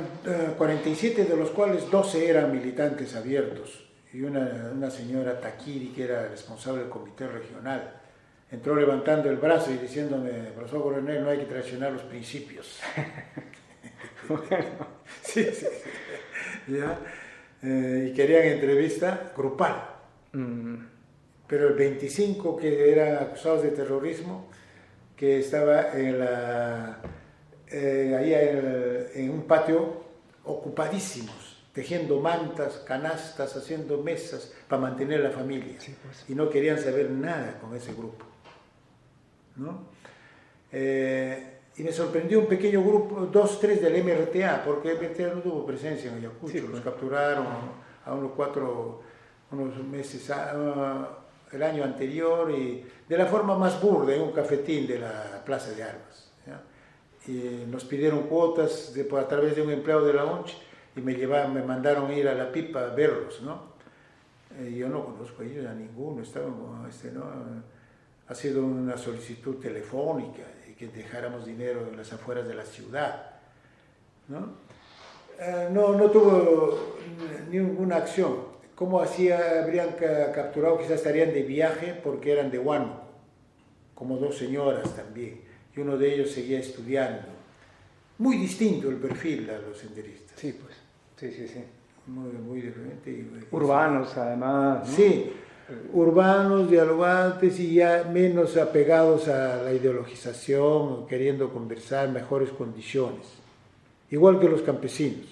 47, de los cuales 12 eran militantes abiertos, y una señora Taquiri, que era responsable del comité regional, entró levantando el brazo y diciéndome: profesor Coronel, no hay que traicionar los principios. Sí, sí, sí. ¿Ya? Y querían entrevista grupal. Pero el 25 que eran acusados de terrorismo, que estaba ahí en un patio ocupadísimos, tejiendo mantas, canastas, haciendo mesas para mantener la familia. Sí, pues. Y no querían saber nada con ese grupo, ¿no? Y me sorprendió un pequeño grupo, 2, 3 del MRTA, porque el MRTA no tuvo presencia en Ayacucho. Sí, pues. Los capturaron a unos meses, el año anterior, y de la forma más burda, en un cafetín de la Plaza de Armas, ¿ya? Y nos pidieron cuotas a través de un empleado de la ONCH, y me mandaron ir a La Pipa a verlos, ¿no? Yo no conozco a ellos, a ninguno, ¿no? Ha sido una solicitud telefónica, y que dejáramos dinero en las afueras de la ciudad, ¿no? No tuvo ninguna acción. ¿Cómo habrían capturado? Quizás estarían de viaje porque eran de Huánuco, como 2 señoras también, y uno de ellos seguía estudiando. Muy distinto el perfil a los senderistas. Sí, pues. Sí. Muy diferente. Urbanos, además, ¿no? Sí, urbanos, dialogantes y ya menos apegados a la ideologización, queriendo conversar, mejores condiciones. Igual que los campesinos,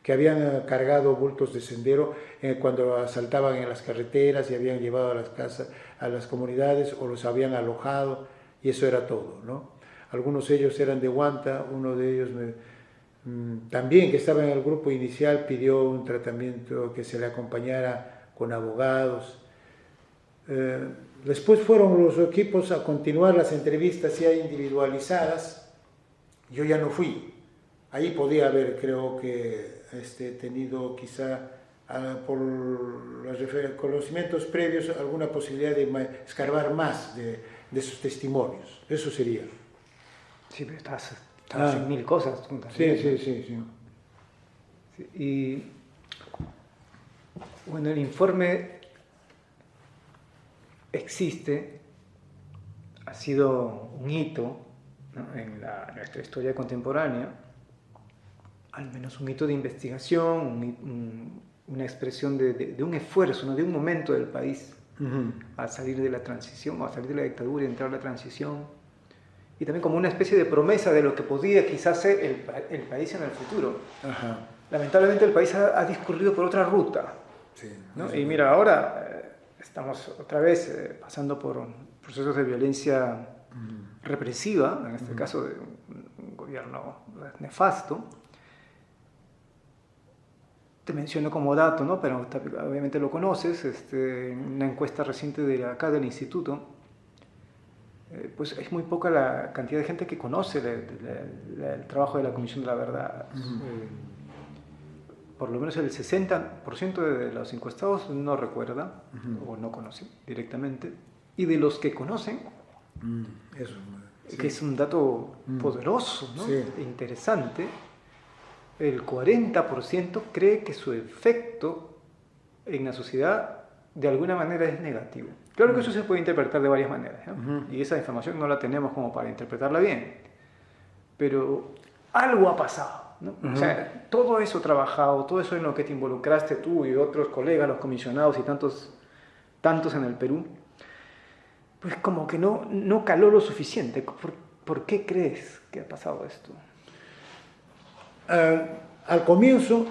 que habían cargado bultos de sendero cuando asaltaban en las carreteras y habían llevado a las casas, a las comunidades, o los habían alojado, y eso era todo, ¿no? Algunos de ellos eran de Huanta, uno de ellos también, que estaba en el grupo inicial, pidió un tratamiento que se le acompañara con abogados. Después fueron los equipos a continuar las entrevistas ya individualizadas. Yo ya no fui. Ahí podía haber, creo que, tenido quizá, por los conocimientos previos, alguna posibilidad de escarbar más de sus testimonios. Eso sería. Sí, pero estás en 1000 cosas. Sí. Y bueno, el informe existe, ha sido un hito, ¿no?, en nuestra historia contemporánea, al menos un hito de investigación, una expresión de un esfuerzo, ¿no?, de un momento del país a salir de la transición, o a salir de la dictadura y entrar a la transición, y también como una especie de promesa de lo que podía quizás ser el país en el futuro. Ajá. Lamentablemente el país ha discurrido por otra ruta, Sí, ¿no? Y mira, ahora estamos otra vez pasando por procesos de violencia represiva, en este caso de un gobierno nefasto. Te menciono como dato, ¿no?, pero obviamente lo conoces, una encuesta reciente de acá del instituto, pues es muy poca la cantidad de gente que conoce el trabajo de la Comisión de la Verdad. Por lo menos el 60% de los encuestados no recuerda o no conoce directamente, y de los que conocen, que es un dato poderoso, ¿no? Sí. Interesante. El 40% cree que su efecto en la sociedad de alguna manera es negativo. Claro que eso se puede interpretar de varias maneras, ¿no? Y esa información no la tenemos como para interpretarla bien. Pero algo ha pasado, ¿no? O sea, todo eso trabajado, todo eso en lo que te involucraste tú y otros colegas, los comisionados y tantos en el Perú, pues como que no caló lo suficiente. ¿Por qué crees que ha pasado esto? Al comienzo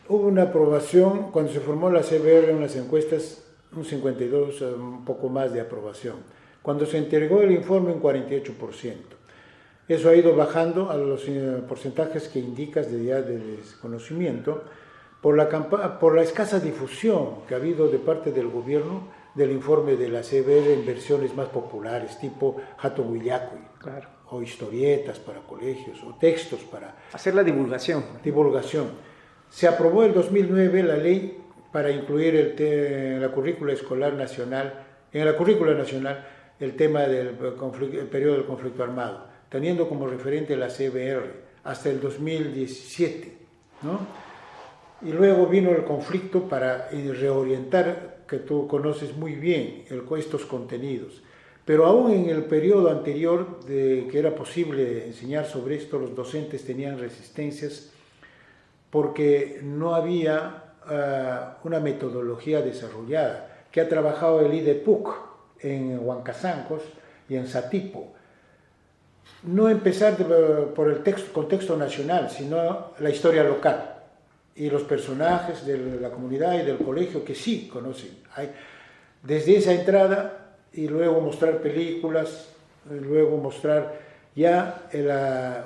hubo una aprobación, cuando se formó la CBR en las encuestas, un 52, un poco más de aprobación. Cuando se entregó el informe, un 48%. Eso ha ido bajando a los porcentajes que indicas de desconocimiento por la escasa difusión que ha habido de parte del gobierno del informe de la CBR en versiones más populares, tipo Hato Huillacuy, Claro. o historietas para colegios, o textos para Hacer la divulgación. divulgación. Se aprobó en 2009 la ley para incluir en la currícula escolar nacional, el tema del el periodo del conflicto armado, teniendo como referente la CBR hasta el 2017, ¿no? Y luego vino el conflicto para reorientar, que tú conoces muy bien, estos contenidos. Pero aún en el periodo anterior de que era posible enseñar sobre esto, los docentes tenían resistencias porque no había una metodología desarrollada, que ha trabajado el IDEPUC en Huancazancos y en Satipo. No empezar por el contexto nacional, sino la historia local y los personajes de la comunidad y del colegio que sí conocen. Desde esa entrada, y luego mostrar películas, y luego mostrar ya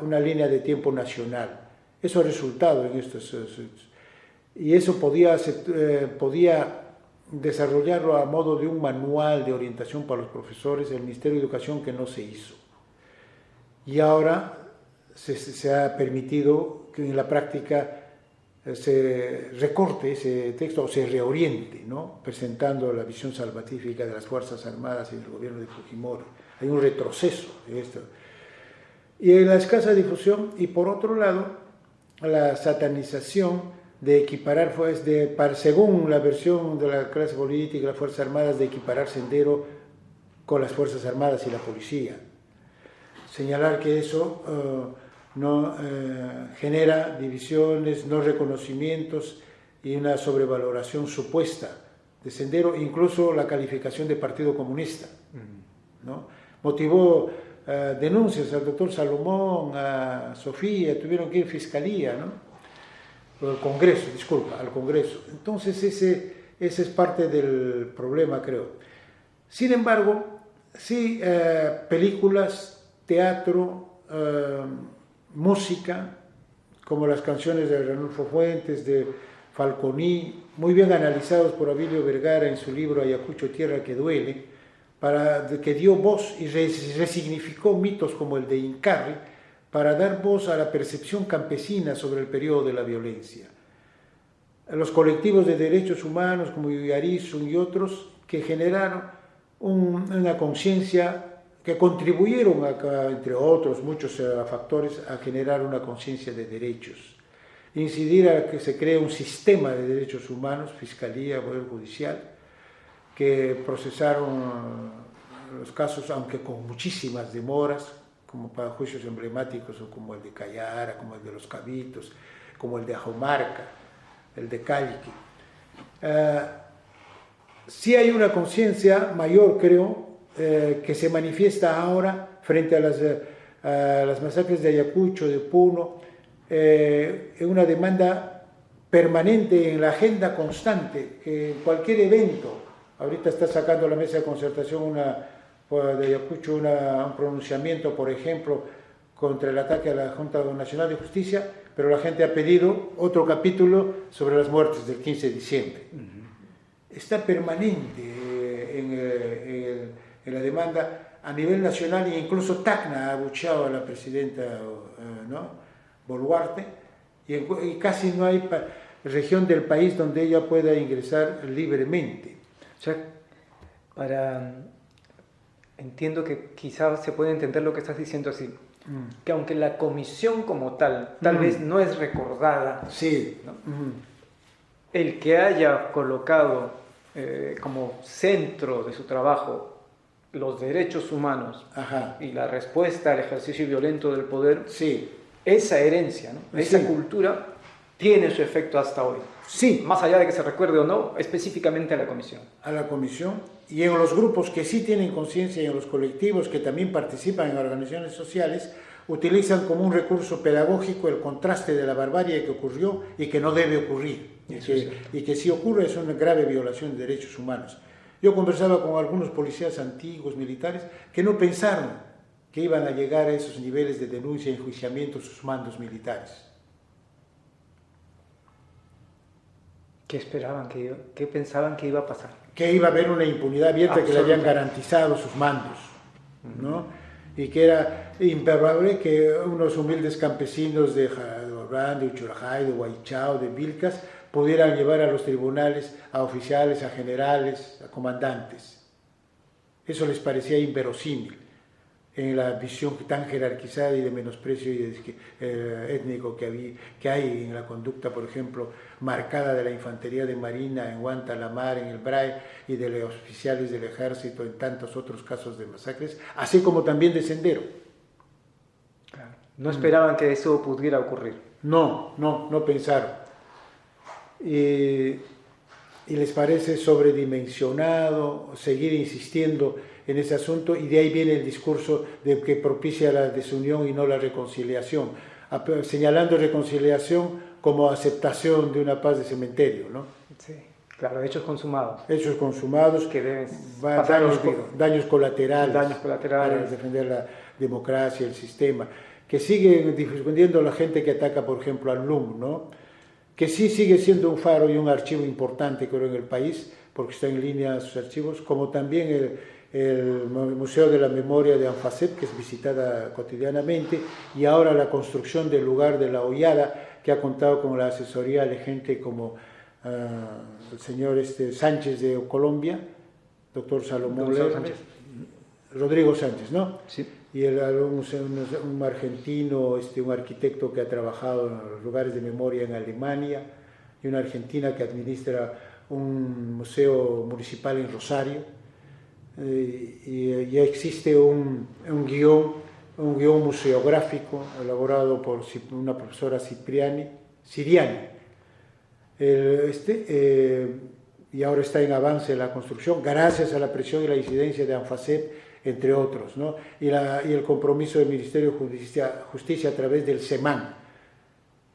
una línea de tiempo nacional. Eso ha resultado en estos... Y eso podía desarrollarlo a modo de un manual de orientación para los profesores del Ministerio de Educación, que no se hizo. Y ahora se ha permitido que en la práctica se recorte ese texto o se reoriente, ¿no? Presentando la visión salvatífica de las Fuerzas Armadas y del gobierno de Fujimori. Hay un retroceso de esto. Y en la escasa difusión, y por otro lado, la satanización de equiparar, según la versión de la clase política y las Fuerzas Armadas, de equiparar Sendero con las Fuerzas Armadas y la policía. Señalar que eso genera divisiones, no reconocimientos y una sobrevaloración supuesta de Sendero, incluso la calificación de Partido Comunista, ¿no? Motivó denuncias al doctor Salomón, a Sofía, tuvieron que ir a Fiscalía, ¿no? Al Congreso. Entonces ese es parte del problema, creo. Sin embargo, sí, películas, teatro, música, como las canciones de Ranulfo Fuentes, de Falconi, muy bien analizados por Abilio Vergara en su libro Ayacucho, Tierra que Duele, que dio voz y resignificó mitos como el de Incarri, para dar voz a la percepción campesina sobre el periodo de la violencia. Los colectivos de derechos humanos como Yuyarizu y otros que generaron una conciencia, que contribuyeron, entre otros muchos factores, a generar una conciencia de derechos. Incidir a que se cree un sistema de derechos humanos, Fiscalía, Poder Judicial, que procesaron los casos, aunque con muchísimas demoras, como para juicios emblemáticos, o como el de Cayara, como el de Los Cabitos, como el de Ajomarca, el de Calqui. Sí hay una conciencia mayor, creo, que se manifiesta ahora frente a las masacres de Ayacucho, de Puno, en una demanda permanente en la agenda constante, que cualquier evento, ahorita está sacando la mesa de concertación de Ayacucho un pronunciamiento, por ejemplo, contra el ataque a la Junta Nacional de Justicia, pero la gente ha pedido otro capítulo sobre las muertes del 15 de diciembre. Está permanente en la demanda a nivel nacional, e incluso Tacna ha abucheado a la presidenta, ¿no? Boluarte, y casi no hay región del país donde ella pueda ingresar libremente. O sea, para entiendo que quizás se puede entender lo que estás diciendo así, que aunque la comisión como tal vez no es recordada, sí, ¿no? El que haya colocado como centro de su trabajo los derechos humanos ajá, y la respuesta al ejercicio violento del poder, sí, esa herencia, ¿no? Esa cultura tiene su efecto hasta hoy. sí, Más allá de que se recuerde o no, específicamente a la comisión. a la comisión, y en los grupos que sí tienen conciencia y en los colectivos que también participan en organizaciones sociales, utilizan como un recurso pedagógico el contraste de la barbarie que ocurrió y que no debe ocurrir, y que si ocurre es una grave violación de derechos humanos. Yo conversaba con algunos policías antiguos, militares, que no pensaron que iban a llegar a esos niveles de denuncia y enjuiciamiento sus mandos militares. ¿Qué esperaban? ¿Qué pensaban que iba a pasar? Que iba a haber una impunidad abierta que le habían garantizado sus mandos, ¿no? Y que era improbable que unos humildes campesinos de Jadorán, de Uchurajay, de Huaychao, de Vilcas, pudieran llevar a los tribunales a oficiales, a generales, a comandantes. Eso les parecía inverosímil en la visión tan jerarquizada y de menosprecio étnico que hay en la conducta, por ejemplo, marcada de la infantería de marina en Huanta, la Mar, en el BRAE, y de los oficiales del ejército en tantos otros casos de masacres, así como también de Sendero. Claro. No esperaban que eso pudiera ocurrir. No pensaron. Y les parece sobredimensionado seguir insistiendo en ese asunto, y de ahí viene el discurso de que propicia la desunión y no la reconciliación, señalando reconciliación como aceptación de una paz de cementerio, ¿no? Sí, claro, hechos consumados. Hechos consumados, que deben pasar daños colaterales para defender la democracia, el sistema, que siguen difundiendo la gente que ataca, por ejemplo, al LUM, ¿no? Que sí sigue siendo un faro y un archivo importante, creo, en el país, porque está en línea sus archivos, como también el Museo de la Memoria de Anfacet, que es visitada cotidianamente, y ahora la construcción del lugar de la Hollada, que ha contado con la asesoría de gente como el señor Sánchez de Colombia, doctor Salomón Rodrigo Sánchez, ¿no? Sí. Y un argentino, un arquitecto que ha trabajado en los lugares de memoria en Alemania, y una argentina que administra un museo municipal en Rosario. Y ya existe un guión museográfico elaborado por una profesora Siriani, y ahora está en avance la construcción, gracias a la presión y la incidencia de Anfacet, entre otros, ¿no? Y el compromiso del Ministerio de Justicia a través del SEMAN.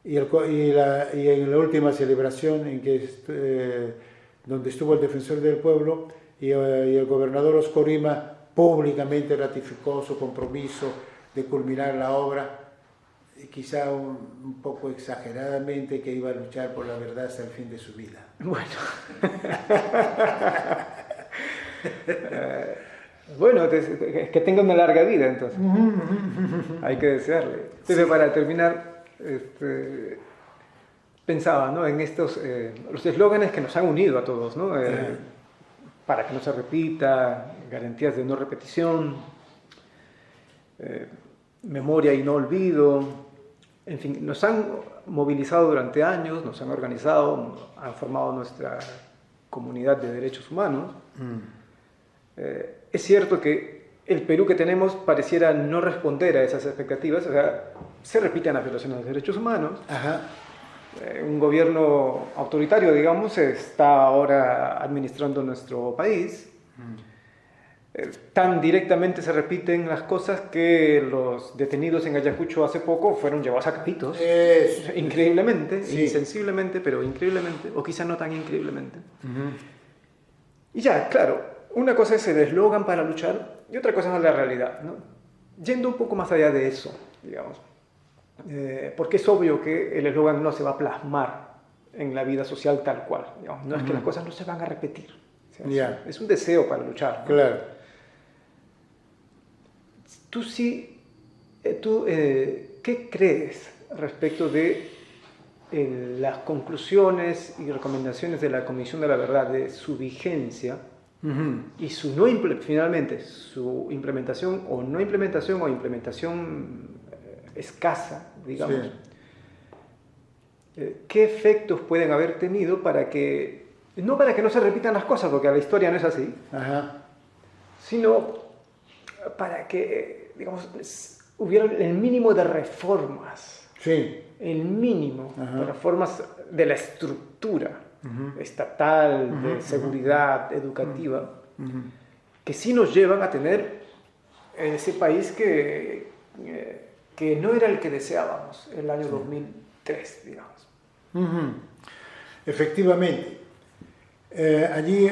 Y en la última celebración donde estuvo el Defensor del Pueblo, y el gobernador Oscorima públicamente ratificó su compromiso de culminar la obra, y quizá un poco exageradamente, que iba a luchar por la verdad hasta el fin de su vida. Bueno. Bueno, que tenga una larga vida, entonces. Hay que desearle. Entonces, para terminar, pensaba, ¿no?, en estos los eslóganes que nos han unido a todos, ¿no? Para que no se repita, garantías de no repetición, memoria y no olvido. En fin, nos han movilizado durante años, nos han organizado, han formado nuestra comunidad de derechos humanos. Es cierto que el Perú que tenemos pareciera no responder a esas expectativas, o sea, se repiten las violaciones de los derechos humanos. Ajá. Un gobierno autoritario, digamos, está ahora administrando nuestro país. Tan directamente se repiten las cosas que los detenidos en Ayacucho hace poco fueron llevados a capitos. Increíblemente, sí. Insensiblemente, pero increíblemente, o quizá no tan increíblemente. Y ya, claro, una cosa es el eslogan para luchar y otra cosa es la realidad, ¿no? Yendo un poco más allá de eso, digamos. Porque es obvio que el eslogan no se va a plasmar en la vida social tal cual, digamos. No es que las cosas no se van a repetir, o sea, es un deseo para luchar, ¿no? Claro. ¿Qué crees respecto de las conclusiones y recomendaciones de la Comisión de la Verdad, de su vigencia Y finalmente su implementación o no implementación o implementación escasa, digamos, ¿qué efectos pueden haber tenido para que, no para que no se repitan las cosas, porque la historia no es así, sino para que, digamos, hubiera el mínimo de reformas, el mínimo de reformas de la estructura estatal, de seguridad educativa, que sí nos llevan a tener ese país que no era el que deseábamos el año 2003, digamos. Efectivamente. Allí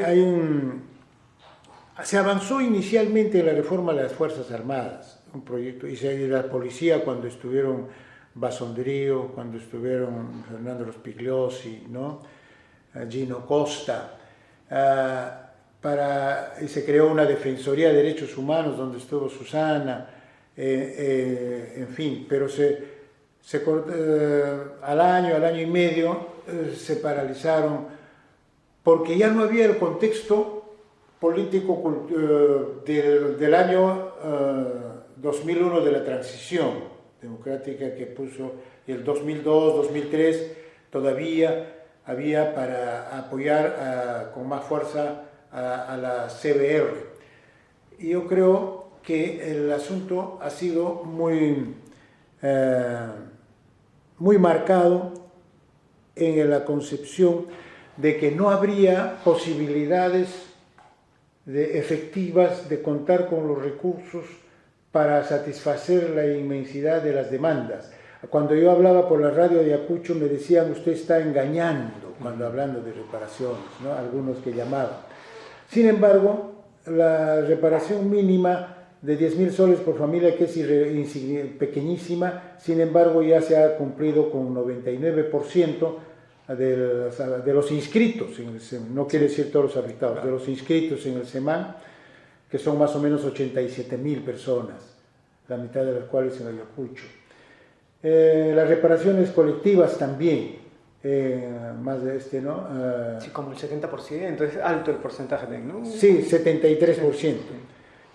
se avanzó inicialmente en la reforma de las Fuerzas Armadas, un proyecto, y la policía cuando estuvieron Basondrío, cuando estuvieron Fernando Rospigliosi, ¿no? Gino Costa, y se creó una Defensoría de Derechos Humanos donde estuvo Susana, en fin, pero al año y medio se paralizaron porque ya no había el contexto político del año 2001 de la transición democrática que puso, el 2002, 2003 todavía había para apoyar con más fuerza a la CBR. Y yo creo que el asunto ha sido muy marcado en la concepción de que no habría posibilidades efectivas de contar con los recursos para satisfacer la inmensidad de las demandas. Cuando yo hablaba por la radio de Ayacucho me decían, usted está engañando cuando hablando de reparaciones, ¿no? Algunos que llamaban. Sin embargo, la reparación mínima de 10.000 soles por familia, que es pequeñísima, sin embargo ya se ha cumplido con 99% de los inscritos en el SEMAN, no quiere decir todos los afectados, de los inscritos en el SEMAN, que son más o menos 87.000 personas, la mitad de las cuales en Ayacucho. Las reparaciones colectivas también, más de ¿no? Sí, como el 70%, es alto el porcentaje, ¿no? Sí, 73%.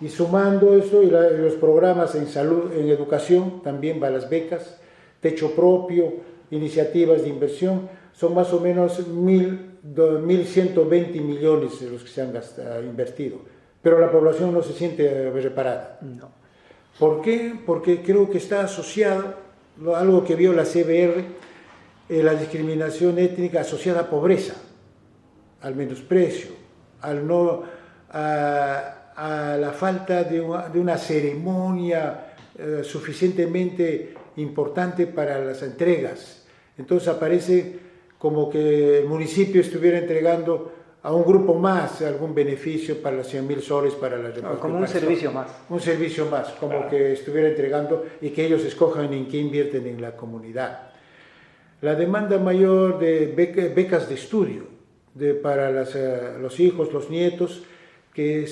Y sumando eso, y los programas en salud, en educación, también va las becas, techo propio, iniciativas de inversión, son más o menos 1.120 millones de los que se han invertido. Pero la población no se siente reparada. No. ¿Por qué? Porque creo que está asociado, algo que vio la CBR, la discriminación étnica asociada a pobreza, al menosprecio, a la falta de una ceremonia suficientemente importante para las entregas. Entonces aparece como que el municipio estuviera entregando a un grupo más algún beneficio para los 100.000 soles para la reparación. Como un servicio más. Un servicio más, como que estuviera entregando y que ellos escojan en qué invierten en la comunidad. La demanda mayor de becas de estudio para los hijos, los nietos, que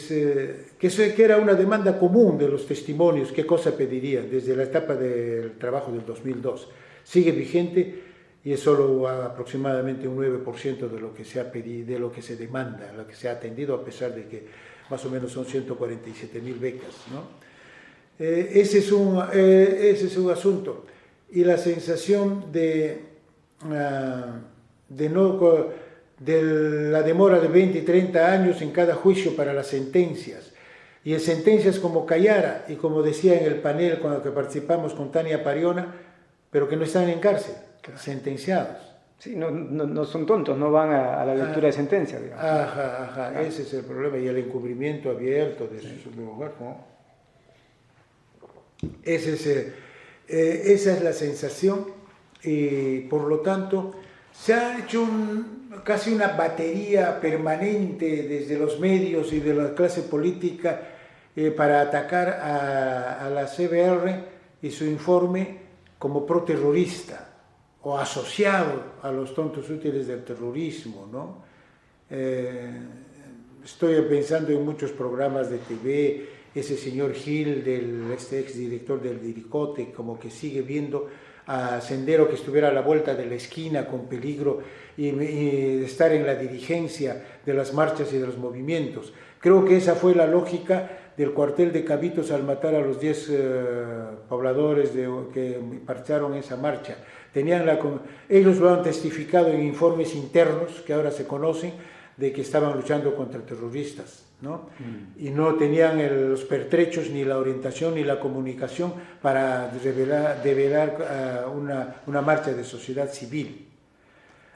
era una demanda común de los testimonios, qué cosa pedirían desde la etapa del trabajo del 2002. Sigue vigente y es solo aproximadamente un 9% de lo que se ha pedido, de lo que se demanda, lo que se ha atendido, a pesar de que más o menos son 147.000 becas, ¿no? Ese es un asunto. Y la sensación de la demora de 20 y 30 años en cada juicio para las sentencias. Y en sentencias como Cayara, y como decía en el panel con el que participamos con Tania Pariona, pero que no están en cárcel, sentenciados. Sí, no son tontos, no van a la lectura de sentencia, digamos. Ese es el problema, y el encubrimiento abierto de su lugar, ¿no? Esa es la sensación, y por lo tanto se ha hecho casi una batería permanente desde los medios y de la clase política para atacar a la CBR y su informe como proterrorista o asociado a los tontos útiles del terrorismo, ¿no? Estoy pensando en muchos programas de TV, ese señor Gil, este exdirector del Diricote, como que sigue viendo a sendero que estuviera a la vuelta de la esquina con peligro y estar en la dirigencia de las marchas y de los movimientos. Creo que esa fue la lógica del cuartel de Cabitos al matar a los 10 pobladores que marcharon esa marcha. Ellos lo han testificado en informes internos que ahora se conocen de que estaban luchando contra terroristas, ¿no? Y no tenían los pertrechos, ni la orientación, ni la comunicación para develar una marcha de sociedad civil.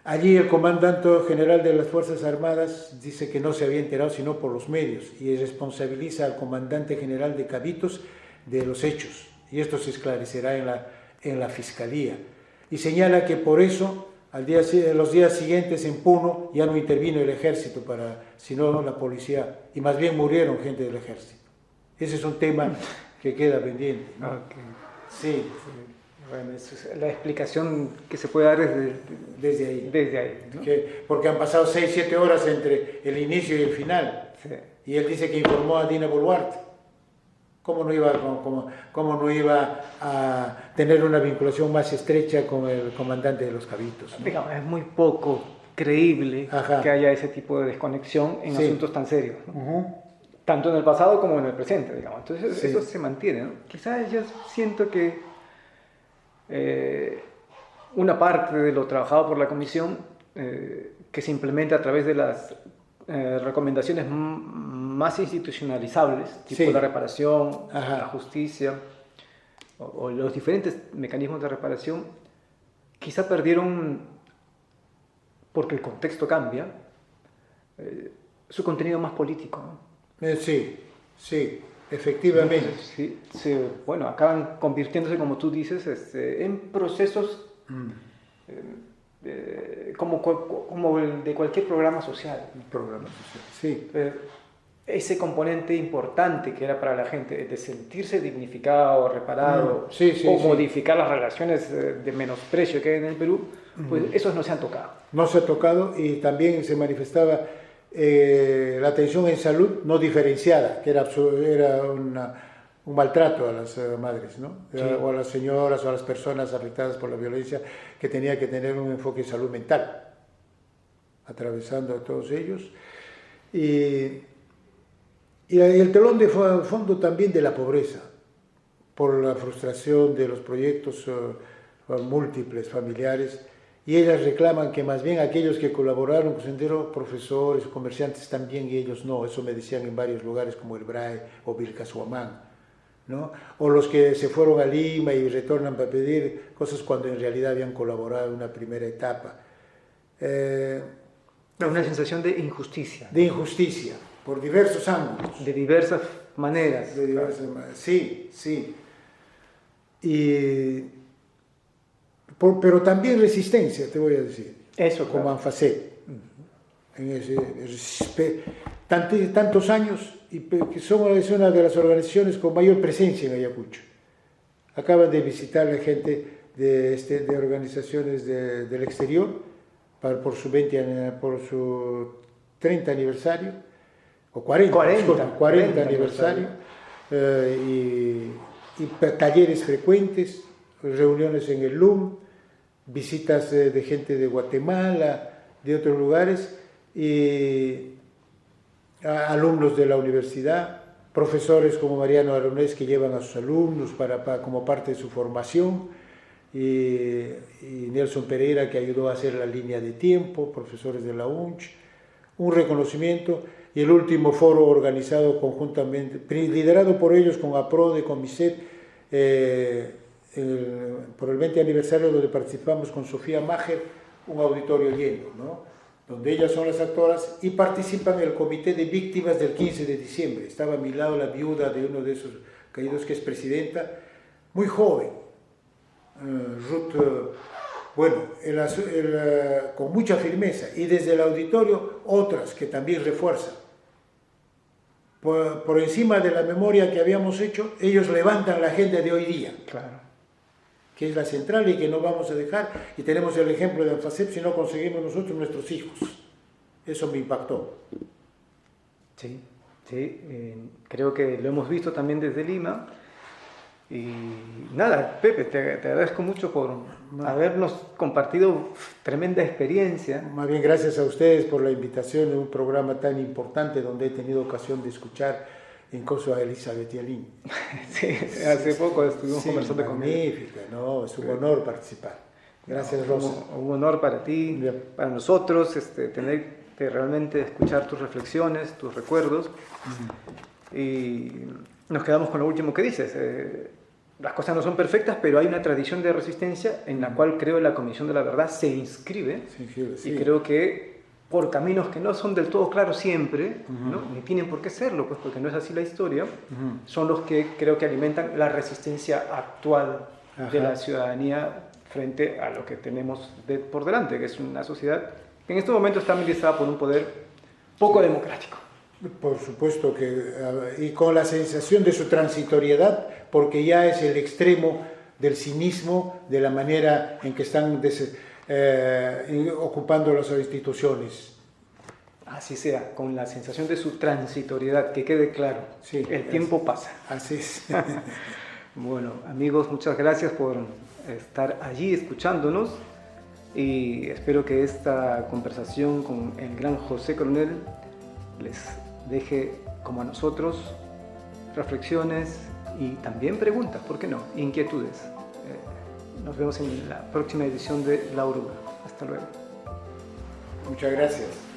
Allí el comandante general de las Fuerzas Armadas dice que no se había enterado sino por los medios y responsabiliza al comandante general de Cabitos de los hechos. Y esto se esclarecerá en la Fiscalía. Y señala que por eso los días siguientes en Puno ya no intervino el ejército, sino la policía, y más bien murieron gente del ejército. Ese es un tema que queda pendiente, ¿no? Okay. Sí. Bueno, esa es la explicación que se puede dar desde ahí. Desde ahí, ¿no? Porque han pasado 6-7 horas entre el inicio y el final. Sí. Y él dice que informó a Dina Boluarte. ¿Cómo no iba a tener una vinculación más estrecha con el comandante de los Cabitos, ¿no? Digamos, es muy poco creíble que haya ese tipo de desconexión en asuntos tan serios, ¿no? Tanto en el pasado como en el presente, digamos. Entonces eso se mantiene, ¿no? Quizás yo siento que una parte de lo trabajado por la comisión que se implementa a través de las recomendaciones más institucionalizables, tipo la reparación, la justicia o los diferentes mecanismos de reparación, quizá perdieron, porque el contexto cambia, su contenido más político, ¿no? Sí, efectivamente. Bueno, acaban convirtiéndose, como tú dices, en procesos como el de cualquier programa social. Sí. Ese componente importante que era para la gente de sentirse dignificado, reparado, modificar las relaciones de menosprecio que hay en el Perú, pues esos no se han tocado. No se ha tocado, y también se manifestaba la atención en salud no diferenciada, que era un maltrato a las madres, ¿no? O a las señoras o a las personas afectadas por la violencia, que tenía que tener un enfoque en salud mental, atravesando a todos ellos. Y el telón de fondo también de la pobreza, por la frustración de los proyectos múltiples familiares, y ellas reclaman que más bien aquellos que colaboraron con Sendero, profesores, comerciantes también, y ellos no. Eso me decían en varios lugares como el BRAE o Vilcasuamán, ¿no? O los que se fueron a Lima y retornan para pedir cosas cuando en realidad habían colaborado en una primera etapa. Una sensación de injusticia. De injusticia, por diversos ángulos. De diversas maneras. Sí. Pero también resistencia, te voy a decir. Eso, como ANFACEP. Tantos años, y que somos una de las organizaciones con mayor presencia en Ayacucho. Acaban de visitar la gente de organizaciones del exterior por su 30 aniversario, o 40 aniversario, y talleres frecuentes, reuniones en el LUM, visitas de gente de Guatemala, de otros lugares, y alumnos de la universidad, profesores como Mariano Aronés que llevan a sus alumnos como parte de su formación, y Nelson Pereira que ayudó a hacer la línea de tiempo, profesores de la UNCH, un reconocimiento, y el último foro organizado conjuntamente, liderado por ellos con APRODE, con MISET, por el 20 aniversario, donde participamos con Sofía Mager, un auditorio lleno, ¿no? Donde ellas son las actoras y participan en el comité de víctimas del 15 de diciembre. Estaba a mi lado la viuda de uno de esos caídos, que es presidenta, muy joven, Ruth, con mucha firmeza, y desde el auditorio otras que también refuerzan. Por encima de la memoria que habíamos hecho, ellos levantan la agenda de hoy día. Claro. Que es la central y que no vamos a dejar, y tenemos el ejemplo de ANFACEP, si no conseguimos nosotros, nuestros hijos. Eso me impactó. Sí, creo que lo hemos visto también desde Lima. Y nada, Pepe, te agradezco mucho por habernos compartido tremenda experiencia. Más bien gracias a ustedes por la invitación en un programa tan importante donde he tenido ocasión de escuchar incluso a Elizabeth Yalin. Sí, hace poco estuvimos conversando con ella. Magnífica, ¿no? Es un honor participar. Gracias, Rosa. Un honor para ti, Bien. para nosotros, tener que realmente escuchar tus reflexiones, tus recuerdos. Y nos quedamos con lo último que dices. Las cosas no son perfectas, pero hay una tradición de resistencia en la cual creo la Comisión de la Verdad se inscribe. Sí. Y creo que por caminos que no son del todo claros siempre, ¿no? Ni tienen por qué serlo, pues, porque no es así la historia, son los que creo que alimentan la resistencia actual de la ciudadanía frente a lo que tenemos por delante, que es una sociedad que en este momento está administrada por un poder poco democrático. Por supuesto que, y con la sensación de su transitoriedad, porque ya es el extremo del cinismo, de la manera en que están ocupando las instituciones. Así sea, con la sensación de su transitoriedad, que quede claro, Sí, el tiempo pasa. Así es. Bueno, amigos, muchas gracias por estar allí escuchándonos y espero que esta conversación con el gran José Coronel les deje, como a nosotros, reflexiones y también preguntas, ¿por qué no? Inquietudes. Nos vemos en la próxima edición de La Oruga. Hasta luego. Muchas gracias.